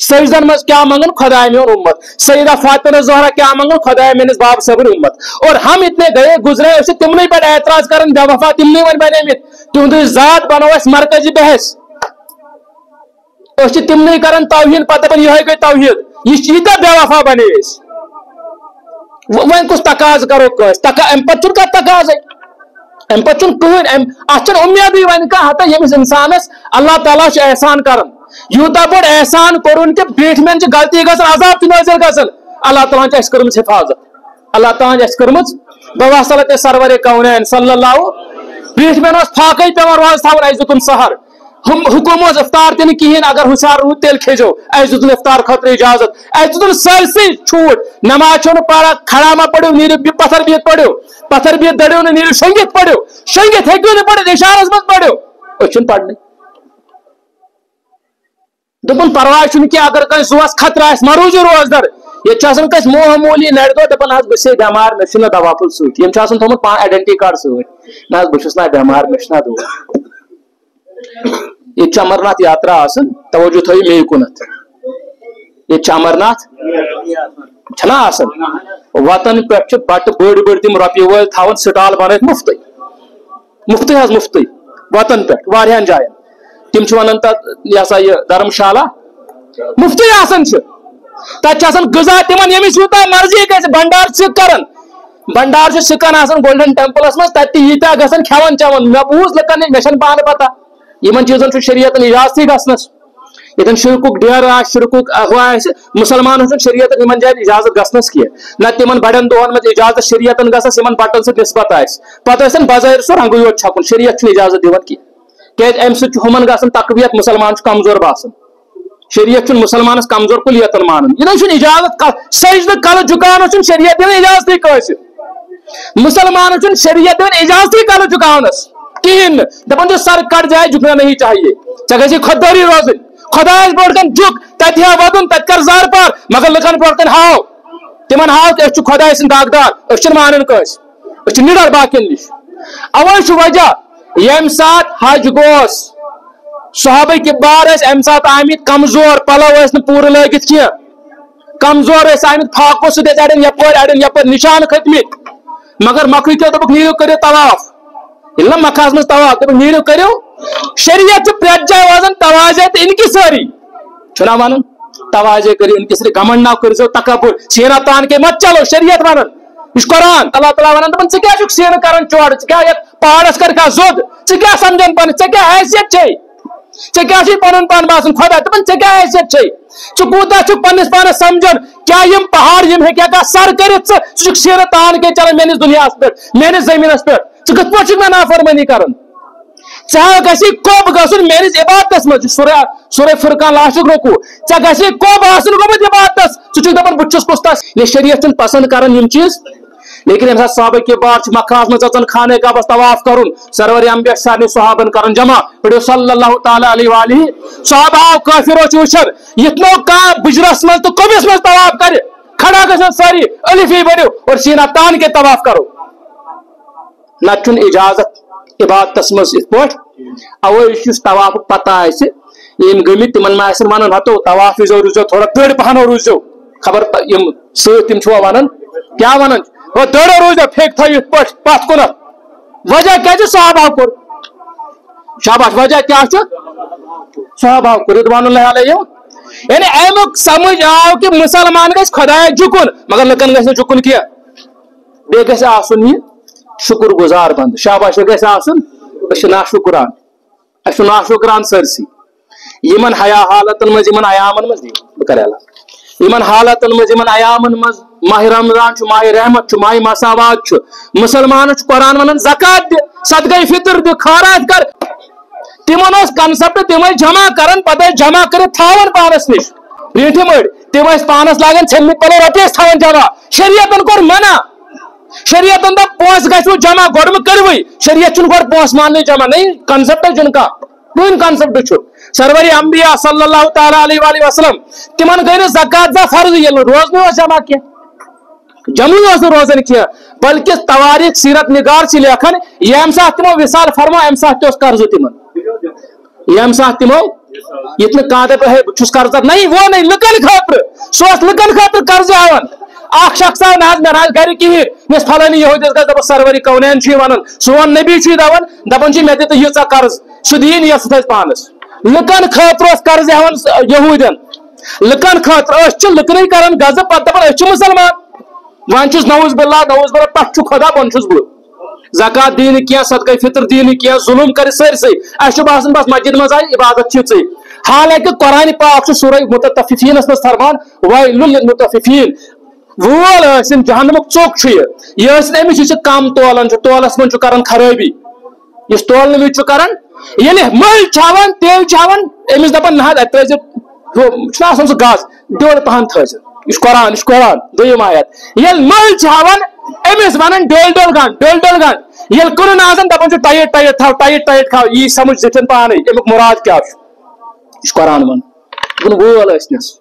سجدن منٛز کیٛاہ منگان خۄدایا میون اُمت سیدہ فاطمہ زہرا کیٛاہ منگان خۄدایا میٲنِس باب صٲبٕنۍ اُمت اور ہم اتنے گئے گزرے أسۍ چھِ تِمنٕے پٮ۪ٹھ اعتراض کران بے وفا تِمنٕے وۄنۍ بنیمٕتۍ تِہُنٛدٕے ذات بنو اَسہِ مرکزی بحث أسۍ چھِ تِمنٕے کران توہیٖن پتہٕ دپان یِہوے گٔے توحیٖد یہ ییٖتیٛاہ بے وفا بنے أسۍ وۄنۍ کُس تقاضہٕ کرو کٲنٛسہِ امہِ پتہٕ چھُنہٕ کانٛہہ تقاضے امہِ پتہٕ چھُنہٕ کٕہٕنۍ اتھ چھنہٕ اُمیدٕے وۄنۍ کانٛہہ ہتا ییٚمِس انسانس اللہ تعالیٰ چھُ احسان کران یوٗتاہ بوٚڑ احسان کوٚرُن کہ برٛونٛٹھمٮ۪ن چھِ غلطی گژھان عذاب چھُ نٲزِل گژھان اللہ تعالیٰ ہن چھِ اَسہِ کٔرمٕژ حفاظت اللہ تعالیٰ ہن چھِ اَسہِ کٔرمٕژ بواسطہ سرورے کونین صلی اللہ برٛونٛٹھمٮ۪ن اوس فاقے پیوان روزٕ تھاوُن اَسہِ دِتُن سحر حکم اوس افطار تہِ نہٕ کِہینۍ اگر ہُشار روٗد تیٚلہِ کھیٚزیو اَسہِ دِتُن افطار خٲطرٕ اجازت اَسہِ دِتُن سٲرسٕے چھوٗٹ نماز چھو نہٕ پران کھڑا ما پٔرِو نیٖرِو پتھر بِہِتھ دٔڑِو نہٕ نیٖرِو شۄنگِتھ پٔرِو شۄنگِتھ ہیٚکِو نہٕ پٔرِتھ اشارس منٛز پٔرِو أسۍ چھِنہٕ پرنٕے دوٚپُن پرواے چھُنہٕ کینٛہہ اگر کٲنٛسہِ زُوَس خطرٕ آسہِ ما روٗزِو روزدر ییٚتہِ چھُ آسان کٲنٛسہِ معموٗلی نرِ دۄہ دپان حظ بہٕ چھُسے بٮ۪مار مےٚ چھُنہٕ دوا پھوٚل سۭتۍ یِم چھِ آسان تھوٚمُت پانہٕ ایڈنٹی کارڈ سۭتۍ نہ حظ بہٕ چھُس نا بٮ۪مار مےٚ چھُنہ دوا ییٚتہِ چھُ امرناتھ یاترا آسان توجہ تھٲیِو مے کُنتھ ییٚتہِ چھُ امرناتھ چھنا آسان وتن پٮ۪ٹھ چھِ بٹہٕ بٔڑۍ بٔڑۍ تِم رۄپیہِ وٲلۍ تھاوان سٹال بنٲیِتھ مُفتٕے حظ مُفتٕے وتن پٮ۪ٹھ واریاہن جاین تِم چھِ ونان تتھ یہِ ہسا یہِ دھرمشالا مُفتٕے آسان چھِ تتہِ چھِ آسان غذا تِمن ییٚمِس یوٗتاہ مرضی گژھِ بنڈار چھِ کران بنڈار چھِ سِکن آسان گولڈن ٹیمپلس منٛز تتہِ تہِ ییٖتیٛاہ گژھان کھٮ۪وان چٮ۪وان مےٚ بوٗز لُکن نِش مےٚ چھنہٕ پانہٕ پتہ یِمن چیٖزن چھُ شریعتن اجازتٕے گژھنس ییٚتٮ۪ن شرکُک ڈیرٕ آسہِ شرکُک ہُہ آسہِ مُسلمانن چھُنہٕ شریعتن یِمن جاین اجازت گژھنس کینٛہہ نتہٕ تِمن بڑٮ۪ن دۄہن منٛز اجازت شریعتن گژھس یِمن بٹن سۭتۍ نسبت آسہِ پتہٕ ٲسِن بظٲہر سُہ رنگٕے یوت چھکُن شریعت چھُنہٕ اجازت دِوان کینٛہہ کیٛازِ امہِ سۭتۍ چھُ ہُمن گژھان تقویت مُسلمان چھُ کمزور باسان شریعت چھُنہٕ مُسلمانس کمزور کُلیتن مانان یہِ نہ چھُنہٕ اجازت سجدٕ کلہٕ جُکاونس چھُنہٕ شریعت دِوان اجازتٕے کٲنٛسہِ مسلمانن چھُنہٕ شریعت دِوان اجازتٕے کلہٕ جُکاونس کہیٖنۍ نہٕ دپان چھُ سر کٹ جایہِ جھُکنا نہیں چاہیے ژےٚ گژھی خۄددٲری روزٕنۍ خۄدایس برونٛٹھ کن جُک تتہِ ہا ودُن تتہِ کر زار پار مگر لُکن برونٛٹھ کن ہاو تِمن ہاو کہ أسۍ چھِ خۄداے سٕنٛدۍ داغدار أسۍ چھِنہٕ مانان کٲنٛسہِ أسۍ چھِ نِڈر باقین نِش اوے چھُ وجہ ییٚمہِ ساتہٕ حج گوس صحابہ کِبار ٲسۍ امہِ ساتہٕ آمٕتۍ کمزور پلو ٲسۍ نہٕ پوٗرٕ لٲگِتھ کینٛہہ کمزور ٲسۍ آمٕتۍ فاقو سۭتۍ ٲسۍ اڑٮ۪ن یپٲرۍ نشانہٕ کھٔتمٕتۍ مگر مکھٕے کیٛاہ دوٚپُکھ نیٖرِو کٔرِو طواف ییٚلہِ نہ مکھس منٛز طواف دوٚپُکھ نیٖرِو کٔرِو شریعت چھُ پرٛٮ۪تھ جایہِ روزان توازے تہٕ انکسٲری چھُنہ ونان توازے کٔرِو انکسٲری گمنڈ نہ کٔرۍزیو تکبر سیٖنہ تان کے مت چلو شریعت ونان یہ قرآن اللہ تعالیٰ ونان دپان ژٕ کیٛاہ چھُکھ سیٖنہٕ کران چورٕ ژٕ کیٛاہ یتھ پہاڑس کرکھا زوٚد ژٕ کیٛاہ سمجھان پانس ژےٚ کیٛاہ حیثیت چھے ژےٚ کیٛاہ چھُے پنُن پان باسان خۄدا دپان ژےٚ کیٛاہ حیثیت چھے ژٕ کوٗتاہ چھُکھ پننس پانس سمجھان کیٛاہ یِم پہاڑ یِم ہیٚکھا سر کٔرِتھ ژٕ چھُکھ سیٖنہٕ تان کے چلان میٲنِس دُنیاہس پٮ۪ٹھ میٲنِس زٔمیٖنس پٮ۪ٹھ ژٕ کِتھ پٲٹھۍ چھُکھ مےٚ نافرمٲنی کران ژےٚ گژھی کوٚب گژھُن میٲنِس عبادتس منٛز سورے فرقان لاسٹُک رُکوٗع ژےٚ گژھی کوٚب آسُن گوٚمُت عبادتس ژٕ چھُکھ دپان بہٕ چھُس کُس تس یہِ شریعت چھُنہٕ پسنٛد کران یِم چیٖز लेकिन यम साहब के बाद मक्का मचन खाने का बस तवाफ करुन सरवर अंबिया सारे सहाबन करन जमा पढ़ो सल्लल्लाहु तआला अलैहि सहाबा काफिरो चूशन इतनो का बुजरस में तो कबिस में तवाफ करे खड़ा गसन सारी अलिफी बनो और सीना तान के तवाफ करो नचुन इजाजत इबादत मज इत पट अवे तवाफ पता यम गम तिमन वन हतो तवाफ रुजो थोड़ा तड़ पहनो रुजो खबर सम वन क्या वन दड़ो रोज फेक थो पथ कुन वजह क्या सहाबा कोर शाबाश वजह क्या सहाबा कोर रिदवानुल्लाहि अलैहिम यानी अमुक समझ आव कि मुसलमान गस खुदाय झुकुन मगर लकन गस झुकुन किया बे गस आसुन ये शुक्र गुजार बंद शाबाश गस आसुन नाशुकुरान नाशुकुरान सरसी यमन हया हालतन मज यमन अयामन मज बकरला यमन हालतन मज यमन अयामन मज माह रमजान माह रहमत माह मसावात मुसलमान कुरान वन ज़कात दे सदक़े फितर दे खैरात कर तिमन कॉन्सेप्ट तिम जमा करन पता जमा कर थावन पानस निश रीठि मड़ तिम पानस लागन छेम पलो रपियस थावन जमा शरीयतन कोर मना शरीयतन दा पोस गसो जमा गोडम करवई शरीयत चुन गोड पोस मानने जमा नहीं कॉन्सेप्ट जिनका कोई कॉन्सेप्ट छु सरवरी अंबिया सल्लल्लाहु तआला अलैहि वसल्लम तिमन गई ज़कात दा फर्ज ये रोज में जमा किया जमू रोजन किया बल्कि तवारीख सीरत निगार से लेखन यम साथ तिमो विसाल फरमा यम साथ कर्ज तिमन यम साथ तिमो इतने कादे पे है छुस कर्ज नहीं वो नहीं लकन खातर सोच लकन खातर कर्ज आवन आख शख्स नाज में राज घर की मिस फलानी यहूदी का दब सरवरी कौनैन छी वनन सोन नबी छी दवन दबन छी मेते तो यचा कर्ज सुदीन यस पानस लकन खातर कर्ज आवन यहूदन लकन खातर लकन करन गज पत दबन मुसलमान वन नौज बिल्ला पे खुदा बन बह ज़कात दीन क्या सदक़े फितर दीन क्या जुलुम कर सरसे बस मस्जिद मज आई इबादत हालांकि कुरान पाक सूरह मुतफ़िफ़ीन मज फरमान वैलुल लिलमुतफ़िफ़ीन वोल जहन्नमुक चौक यह कम तोलन तोलस मन कर खराबी इस तोलन विज कर मल छावन तेल छावन अमिस दपान ना अत सह गज डोड़ पहन थज इस कुरान दुयम आयत ये मल छावन अमिस वन डोल डोल गन ये कुन आजन दपान टाइट टाइट खाओ यह समझ जिन पान अमुक मुराद क्या कुरान वन वोल नस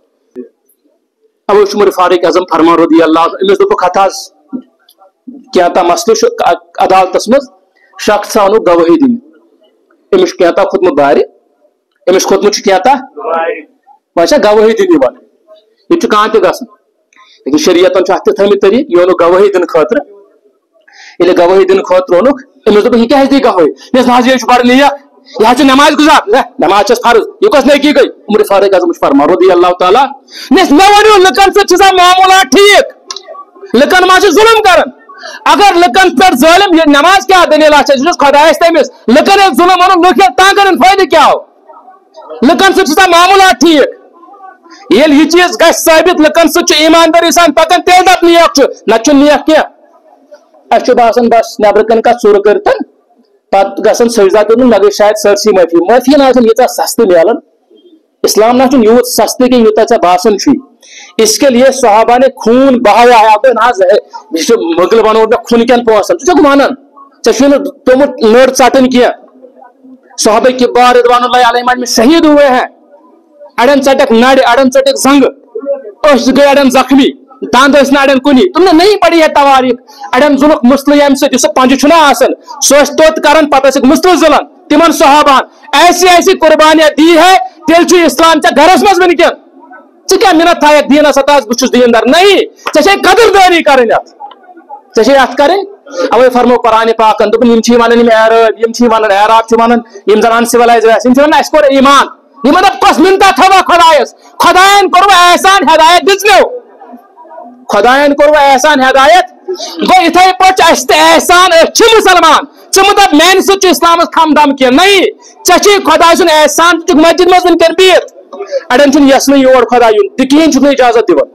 अब उमर फारूक आजम फरमा रदी अल्लाह अमिस दोप हथ क्या मसल अदालत मज शख्स अनु गवाही दिन अमिस क्या खोतमुत बार अमिस खोतमुत क्या वह गवाही दिन ये कह लेकिन शरीयतन अत थमित तरीक यह गवाही दिन खतर ये गवाही दिन खतर ओनुक अमिस दोप क्या दी गवाही ना यह बड़ नेक यह नमाज गुजार नमाज फर्ज यह कस नेकी गई उमर फारूक आजम फरमा रदी अल्लाह तआला मे वो लुकन सह मामूला ठीक लुकन मा जुल्म कर अगर लुकन पे जालिम ये नमाज क्या दलील खुदायस तमिस लुकन जुल्म वो लुक ताकन फायदे क्या लुकन सह मामूला ठीक ये चीज ग साबित लुकन सह ईमानदारी सान पकन तेल दप नेक न नेक क्या बासान बस नबर कन कत सूर कर पत गसन सजदा कर मे गई शायद सरसी माफी ना यीत सस्ते मिलान इस्लाम ना यूत सस्ते कि यूत बासन इसके लिए सहाबा ने खून बहाया है अब ना मुगल बनो खून कन पोसन मानन तुमुत नड़ चटन किया सहाबा के बार रिदवानुल्लाहि अलैहिम शहीद हुए हैं अड़न चटक नड़ अड़न चटक जंग गए अड़न जख्मी दांद अड़न कुनी तुमने नहीं पढ़ी है तवारीख अड़न जुलक मुसल पंज सह तोत कर पत मुसल जुलान तिमन सहाबान ऐसी ऐसी कुर्बानियां दी है तेल इस्लाम घरस मज वनकन क्या मिनत थाक दीनस बहुत दीनदार नहीं ऐसे कदरदारी कर कर अवे फरमो कुरान पाकन दोपन वन एराब वन जन अनसिवलाइज कोर ईमान यमन कस मिनता थवा खुदायस खुदायन कोर एहसान हदायत दिजनो खुदायन कोर एहसान हदायत गो इथे पच एहसान मुसलमान दप मान सत इस्लाम खम दम क्या नहीं चे खुदा सुन एहसान मस्जिद मज वनकन बिहत अड़न यसन योर खुदा यून तहन इजाजत दिवन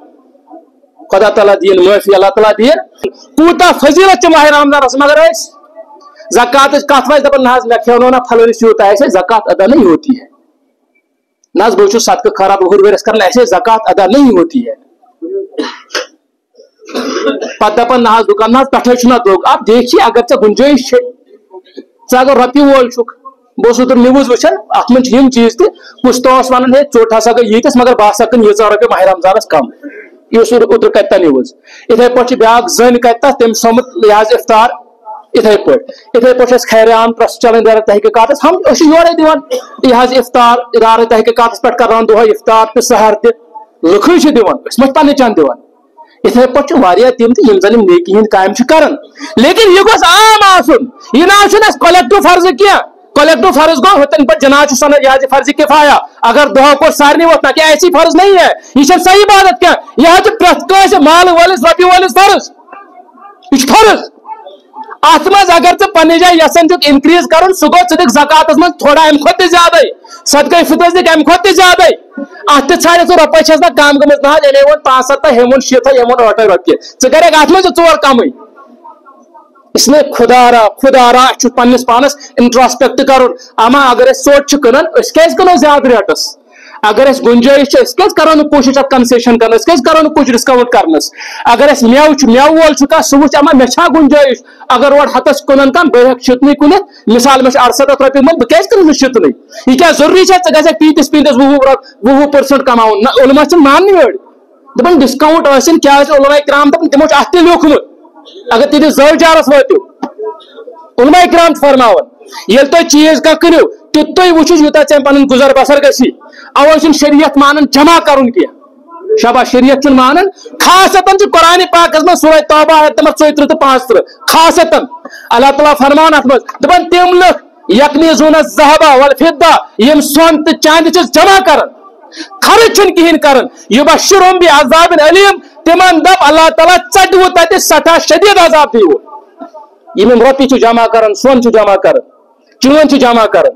खुदा तला दीन माफी अल्लाह तला दीन कूता फजीलत माह रमजान मगर ज़कात कत वज दपान ना मे खेनो ना फलनिस यूत ज़कात अदा नहीं होती है ना बहुत सदक़ा खराब हुर वेरस कर ऐसे ज़कात अदा नहीं होती है पत दपन ना दुकान ना पठे द्रोग। आप देखिए अगर चे गुंजाइश अगर रपि वोल बस उतर न्यूज वुचान अत मन चीज तुस तो वन है चोट हसा गई यीतस मगर बह सकन ये रपे माह रमजानस कम यह उतर कत न्यूज। इथे पे ब्या जन कत तम सोमुत लिहाज इफ्तार इथे पे खैर आम ट्रस्ट चलान इदारा तहकीकात हम योरे दिवान लिहाज इफ्तार इदारा तहकीकात पे कर दो इफ्तार तो सहर तख दिवान पे चंद दिवान। इथे पे तम तम जन नेकी हंद काम कर लेकिन यह गोस आम आसन यह ना कलेक्टिव फर्ज क्या कलेक्टिव फर्ज गो हतन पे जना सन यह फर्ज किफाया अगर दह को सारे वोत ना क्या ऐसी फर्ज नहीं है यह सही इबादत क्या यह प्रत माल वालिस रपि वालिस फर्ज यह फर्ज अत मज अगर चे पन्ने जाए यसन इनक्रीज कर सह गो दिख ज़कातस मज थोड़ा अम खुद ज्यादा सदक़े फितर दिख अम खुद ज्यादा अत छाड़ च रुपये छस ना कम गम ना वो 5-7 हेमन 6 हेमन 8 रुपये चे अत मज 4 कम इसलिए खुदारा पन्निस पानस इंट्रोस्पेक्ट कर अमा अगर सोट कनान कनो ज्यादा रेटस अगर गुंजाइश क्या करो कोशिश कंसेशन कर करो कुछ डिस्काउंट कर अगर मेव वोल सह वो अमा मे गुंजाइश अगर और हतस कुन कम बह शितन कुन मिसाल मे 68 रुपये मन बह क्या शितन यह क्या जरूरी है तीस 20% कमाउन उलमा मान दपान डिस्काउंट क्या उलमा इकराम तमो अत लिखमुत अगर तीस जरजारस वो उलमा इकराम फरमान ये तुम चीज क्या करो तुत वो यूत ऐ पन गुजर बसर गी अवे शरीयत मान जमा कर शाबा शरीयत मान खासतन कुरान पाक में सूरह तौबा आयत नंबर 34 तो 35 खासतन अल्लाह ताला फरमान अत दपान तम लुक यकनीज़ून ज़हबा वल फिद्दा यम सोन तो चांद जमा कर खर्च कहें कर युबश्शिरुहुम बिअज़ाबिन अलीम तिमन दप अल्लाह ताला चटवु तत सठा शदीद अजाब दिवु यम रुपये जमा कर सोन जमा कर चून जमा कर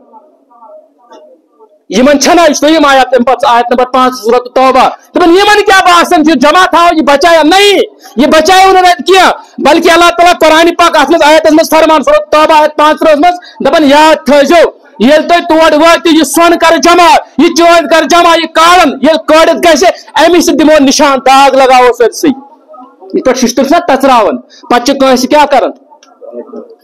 यमन छना दोम आयत आयत नंबर 5 सूरत तौबा दपान यमन क्या बासन जमा था यह बचाया नहीं यह बचाया उन्होंने किया बल्कि अल्लाह ताला कुरान पाक अत आयत मज फरमान सूरत तौबा आयत 5 मज दपान याद थो ये तोड़ वात यह सोन कर जमा यह चोन कर जमा यह कालन ये कड़ित गि अमिस दिमो निशान दाग लगाओ सरसई पे शिश्तर तचरावन पे क्या कर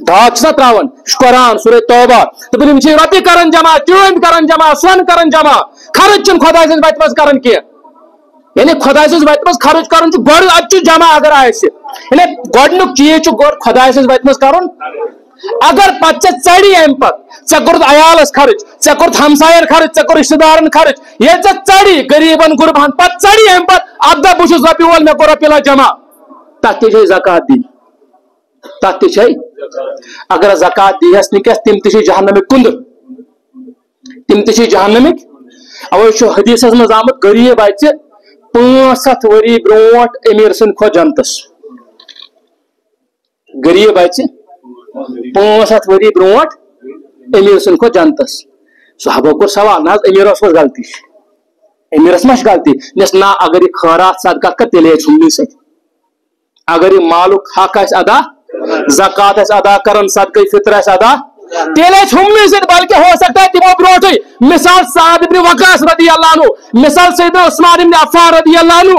दाग त्रावन कुरान सूरह तौबा दपान रुपये कर जमा चून कर जमा सोन कर जमा खर्च खुदा वत मज कर यानी खुदा वत मज खर्च कर गो जमा अगर आने गोडनुक चीज खुदा वत मज कर अगर पे चढ़ी अम पे कोर अयालस खर्च ऐ कोर हमसायन खर्च ऐ कोर रिश्तेदारन खर्च ये चढ़ी गरीबन गुरबहन पे चढ़ी अम पे अब दप बहुत रुपये वोल मे कोर रुपये जमा तथ ज़कात दी तथ अगर ज़कात दीहस न क्या तम जहन्नमिक कुंद तम जहन्नमिक अवे हदीस मज आमुत गरीब बच्चे 500 वरी ब्रो अमीर सन खो जनतस गरीब बच्चे 500 वरी ब्रो अमीर सन खो जनतस सहाबो को सवाल ना अमीरस मज गलती अमीरस मा गलती ना अगर यह खैरात सदका कर तेल से अगर यह मालुक हक अदा ज़कात अदा करन सदक़े फितर अदा तेल हुम्मी से बल्कि हो सकता है तमो ब्रोट मिसाल साद इब्न वक़ास रदियल्लाहु अन्हु मिसाल सैयदना उस्मान इब्न अफ़्फ़ान रदियल्लाहु अन्हु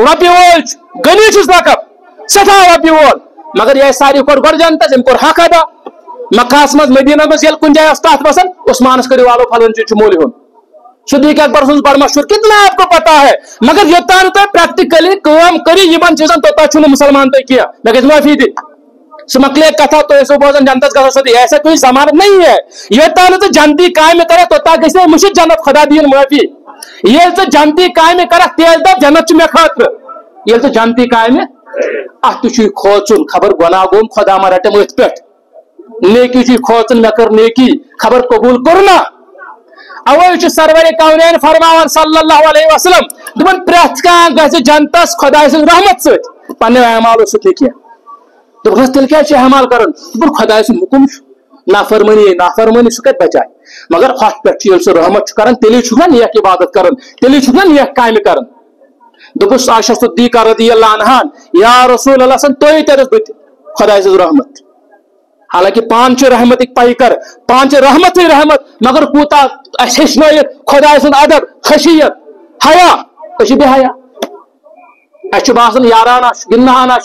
रबी वोल गनी लकब सठा रबी वोल मगर यह सारी कोर गोर जनता इम कोर हक अदा मक्कास मज मदीना मज यल कुन जाय तथ बसन उस्मानस करियो वालो फलन चीज मोल होन सिद्दीक़ अकबर सुन बड़ मशहूर कितना आपको पता है मगर योतान तो प्रैक्टिकली काम करी यमन चीजन तो ता मुसलमान तो किया मैं किस माफी दी मकले कथा तो ऐसे बोझन जनतस गति ऐसा कोई जमानत नहीं है ये तो जनती काम करे तो मुझे जन्नत खुदा दीन माफी ये तो जनती काम कर तेज दप जन्नत मे खातर ये तो जनती काम अत खोचुन खबर गुनाह गोम खुदा मा रटम अथ पे नेकी खोचुन मे कर नेकी खबर कबूल करना अवे सरवर कौनैन फरमान सल्लल्लाहु अलैहि वसल्लम दपन प्रथ कह जनतस खुदा रहमत सत पन्ने अमालो सह दोपस तेल क्या अमाल कर खुदा हुकुम नाफरमानी सह कत बचाए मगर हथ पे सह रहमत कर तेल नेक इबादत कर तेल नेक काम कर दोपस आयशा सिद्दीक़ा रज़ियल्लाहु अन्हा या रसूल अल्लाह तुम तरस बत खुदा रहमत हालांकि पान रहमत पाई कर पान रहमत रहमत मगर कूता हेचन खुदा अदब खशियत हया बे हया अस बासन याराना गिंदहाना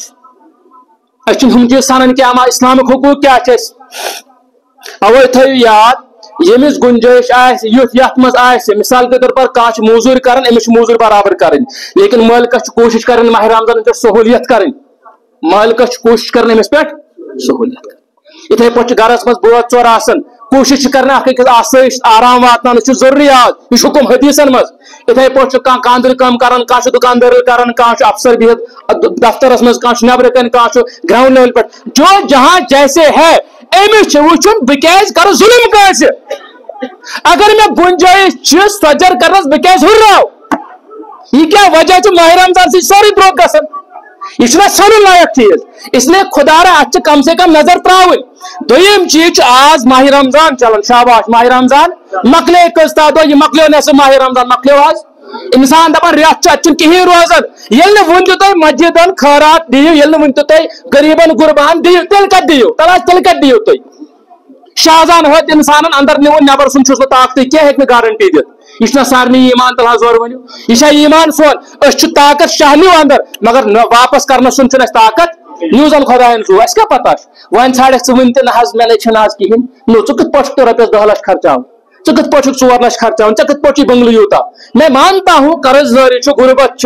हम चीज सानन क्या इस्लामिक हुकूक क्या अवे थो याद यमिस गुंजाइश युथ मिसाल के तौर पर कह मजूर कर अमिस मजूर बराबर कर लेकिन मालिकस कोशिश कर माह रमजान पे सहूलियत कर मालिकस कोशिश कर अमिस पे सहूलियत कर इथे पे गरस मज बोत चोर आसन कोशिश कर आसाइश आराम वातान जरूरी आज यह हुकुम हदीसन मज इथे पे कांदर कम कर दुकानदार कर अफसर बिहत दफ्तरस मज नबर कन ग्राउंड लेवल पे जो जहां जैसे है अमिस वुचन बह कर जुल्म काज अगर मैं गुंजाइश सजर कर बह हुर्राव यह क्या वजह माह रमजान से सारी द्रोग गसन यह सन लायक चीज इसलिए खुदारा अत कम से कम नजर त्रावन दोयम चीज आज माह रमजान चलान शाबाश माह रमजान मकले कस्ता दो यह मकलो न माह रमजान मकलो आज इंसान दपान रेत अत कहीं रोजान ये वन तुम मस्जिदन खैरात दियो ये वन तुम गरीबन गुरबान दियो तेल कत दियो तेल कत दियो तुम शाहजान होत इंसान अंदर निवन नबर सुन ताकत क्या हे गारंटी दित यह सारे ईमान तल जोर वन यह ईमान सोन ताकत शाहलियो अंदर मगर वापस कर सुन ताकत न्यूजन खुदायन सू अस क्या पता वन छाड़ वन ते मे आज कहें नो च कत पे रपस 10 लाख खर्चाव च कत पे 4 लाख खर्चाव च कत पे बंगल यूता मैं मानता हूँ कर्जदारी गुरबत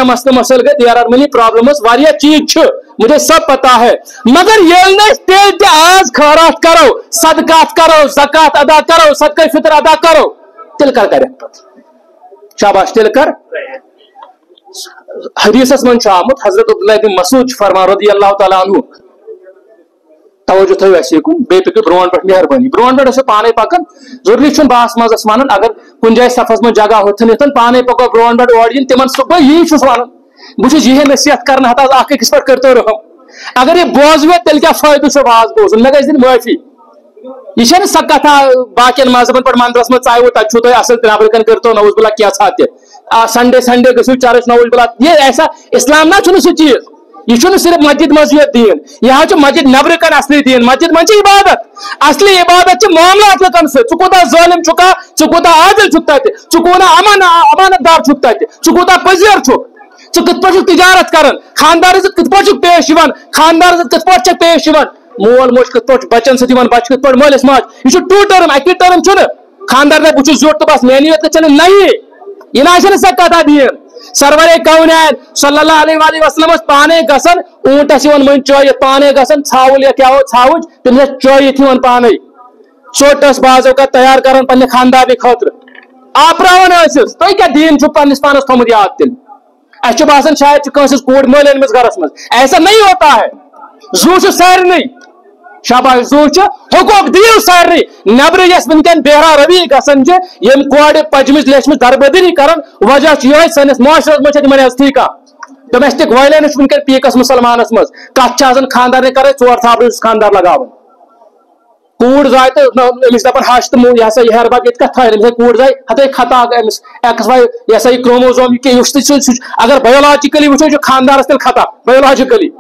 मसल मसल गई देर आर मनी प्रॉब्लम्स चीज मुझे सब पता है मगर ये तेल आज खैरात करो सदकात करो ज़कात अदा करो सदका फितर अदा करो तेल कर शाबाश तेल कर हदीसस मन आमुत हजरत अब्दुल्लाह बिन मसूद फरमा रदी अल्लाह तआला अन्हु तवज्जो थो असिकुन बे पकु ब्रोन पे मेहरबानी ब्रोन पे पाने पकन जरूरी छुन बास मजस वन अगर कुन जाय सफस में जगह होथन यतन पाने पको ब्रोन पे ओडियन तिमन सब यही छुस वन बुछ यह नसीहत करना हता आख किस पर करतो रहम अगर ये बोझवे तेल क्या फायदा छ बाज बोझन मे गइस दिन माफी यह स कथा बाकियन मजहबन पर मंदरस में चाहे तक छु तो असल तनाबरकन करतो नौज बुला क्या छाते संडे संडे गो चर्च नौज बुला ये ऐसा इस्लाम ना छु सु चीज यह सिर्फ मस्जिद मस्जिद दीन यह मस्जिद नबर कन असली दीन मस्जिद मन इबादत असली इबादत मामला लकन से चुकोता जालिम चुका चुकोता आदिल चुक तत चुकोना अमानतदार चुक तत चुकोता पजियर चुक च कत पे तिजारत कर खानदार कत पे पेश खानदार कत पे पेश मोल मोज कत पे बचन सत बच कत पे मलिस माज यह टू टर्म अकी टर्म चुन खानदार ने बुछ जोट तो बस मेनी चल नहीं यह ना सा कथा दीन सरवरे कौनैन सल्लल्लाहु अलैहि वसल्लम पाने गसन ऊंटस मन चोय पाने गसन छावल या क्या हो छावज तम चोय पाने चोटस बाजो का तैयार कर पे खानदार खतर आपरावन तुम क्या दीन पन्नस पानस थोमुत याद तिल अस बासन शायद कंस कूड़ मल अनमस घरस मज ऐसा नहीं होता है जू सारे शाबाश जू हुकूक दियो सारे नबर वन बेहरा रवि गसन यम कोड़ पजमिस लेचम दरबदरी कर वजह यह सनिस माशरस मज ठीक डोमेस्टिक वायलेंस वन पीकस मुसलमानस मज कत खानदार कर 4 थाप खानदार लगावन कूड़ जाए तो अमिस दपान हश तो यह सा हेर बाप ये कत कूड़ जाए हथे खता अमिस एक्स वाई यह सा क्रोमोजोम अगर बायोलॉजिकली वो खानदार तेल खता बायोलॉजिकली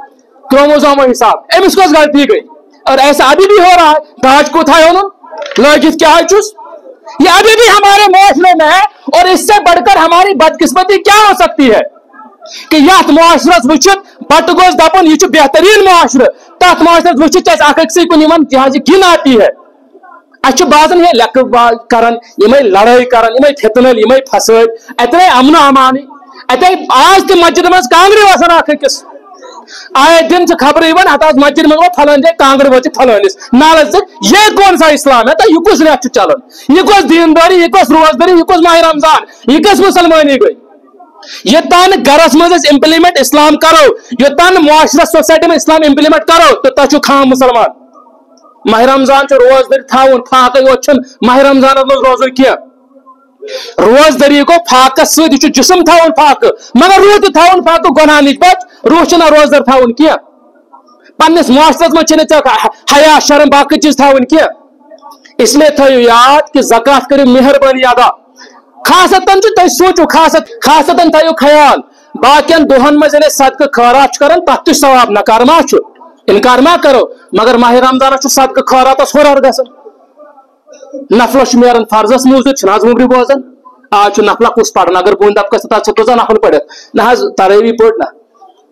क्रोमोजोम हिसाब अमिस कस गलती गई और ऐसा अभी भी हो रहा है दाज को था लजित क्या है चुस ये अभी भी हमारे मुआशरे में है और इससे बढ़कर हमारी बदकिस्मती क्या हो सकती है कि यथ मुआशरस वुचित बट गोस दपन यह बेहतरीन मुआशर तथ मुआशरस वुचित अक्सी कुन जहाँ गिन आती है अच्छे बाजन ये लक कर लड़ाई कर फितनल फसद अत अमन अमानी अत आज तक मस्जिद मज कांगरी वसान अकिस आए दिन से खबर हत मस्जिद में फलान जाए कांगड़ वो फलानिस नाल ये कौन सा इस्लाम है तो यह कुछ रेत चलान यह कस दीनदारी यह कस रोजदारी यह कस माह रमजान यह कस मुसलमानी गई ये तान गरस मज इम्प्लीमेंट इस्लाम करो ये तान मुआशरा सोसाइटी में इस्लाम इम्प्लीमेंट करो तो तु खाम मुसलमान माह रमजान रोजदारी थावन फाक योत माह रमजान मज रोजन क्या रोजदारी गो फाकस सत जिसम थावन फाक मगर रूह तो थावन फाक गुनाह निश बच रूह छना रोजदार थावन क्या पन्निस मुआशरस मज हया शर्म बाकी चीज थावन क्या इसलिए थो याद कि ज़कात करो मेहरबानी अदा खासतन तुम सोचो खासतन थो ख्याल बाकियन दोहन मज सदका खैरात कर तथ सवाब नकार मा इनकार मा करो मगर माह रमजान सदका खैरात हुरर गसन नफल नेरान फर्जस मूजूद मुगरी बोजान आज नफला कुछ पढ़न अगर बूंद कसा नफल पढ़ ना तरावी पढ़ ना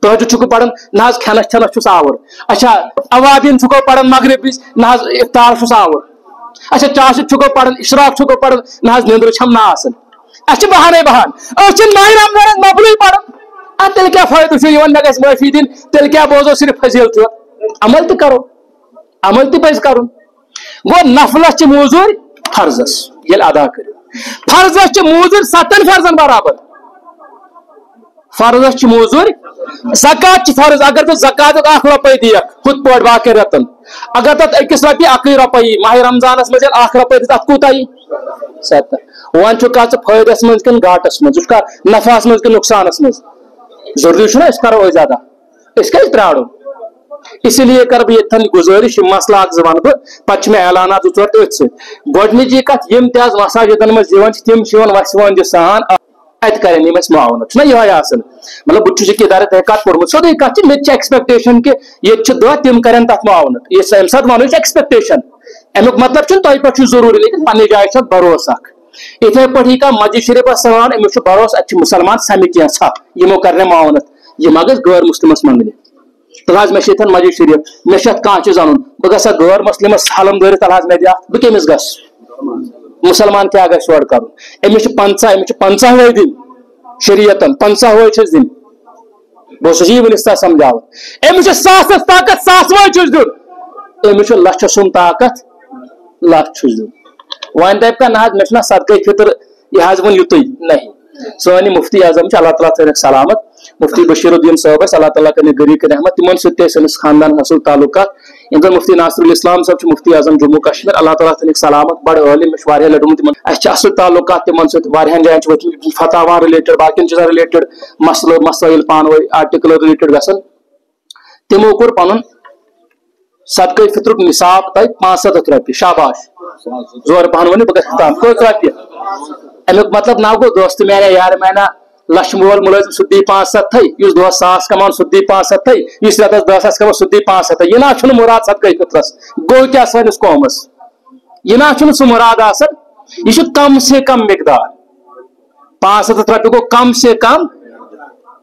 तहजुद चुक पढ़न ना खेनस चेनस चुस आवर अच्छा अवाबीन चुको पढ़न मगरिब ना इफ्तार चुस आवर अच्छा चाश चुको पढ़न इशराक चुको पढ़न ना निंद्र छम ना आसन अच्छा बहाने बहान माह रमजान नफल पढ़न तेल क्या फायदे मे गस माफी दिन तेल क्या बोजो सिर्फ फजील अमल तो करो अमल तो पज कर गो नफलस मूजूर फर्जस ये अदा कर फर्जस मूजूर 7 फर्जन बराबर फर्जस मूजूर ज़कात फर्ज अगर तो ज़कात 1 रुपये दियक खुद पड़ बाकी रतन अगर तक अकिस रपी 1 रुपये माह रमजान मज 1 रुपये तथ कूत 7 वन कह फायदस मज कि घाटस मज नफास मज कि नुकसानस मज जरूरी ना करो ज्यादा क्या त्राड़ो इसलिए कर बह गुजारिश मसला वन पे मे ऐलान 2-4 तथ सि कत मसाजिदन मज तम वसवन सान अत कर मावनत ना यह मतलब बहुत किदार तहकात पोर्मुत सोदे कत मे एक्सपेक्टेशन कि ये दह तम कर तथ मावनत ये सात वन एक्सपेक्टेशन अमुक मतलब तह पे जरूरी लेकिन पन्ने जाए भरोस इथे पे कह मस्जिद शरीफ सवान अमुक भरोस अ मुसलमान समितियां यमो कर मावनत यह गैर मुस्लिमस मंगने तलहाज मे मस्जिद शरीफ मे कह जन बह गसा गैर मुस्लिमस हलम दरित तलहाज मे दिया बह कमिस गस मुसलमान क्या गस और कर अमिस 50 वह दिन शरीयतन 50 वह दिन बस यी वनिस समझाव अमिस 100 ताकत 100 वह दिन अमिस लक्ष सुन ताकत लक्ष दिन वन दप का ना मे सदक़े फितर यह वन युत नहीं सानी मुफ्ती आजम अल्लाह ताला थन सलामत मुफ्ती बशीरुद्दीन साहब अल्लाह ताला कर गरीक रहमत तिमन सस खानदान असल ताल्लुकात इन मुफ्ती नासिरुल इस्लाम साहब मुफ्ती आजम जम्मू कश्मीर अल्लाह ताला थन सलामत बड़ आलिम लड़मुत असल ताल्लुकात तिमन सहान जायन वत फतावा रिलेटेड बाकी चीज़ रिलेटेड मसाइल पान आर्टिकल रिलेटेड गसन तिमो कोर पन सदक़े फितरुक निसाब तय 500 रपये शाबाश जोर पहन वन बह कत रपये अमुक मतलब ना गो दोस्त मैंने यार मैंने लक्ष मोल मुलाजिम सह दी 500 इस दह 100 कमान सह दी 500 इस रतस 10 कमान सह दी 500 यह ना मुराद सदक़े फितरस गो क्या सैनिस कौमस यह ना सह मुराद यह कम से कम मिकदार 500 रपये गो कम से कम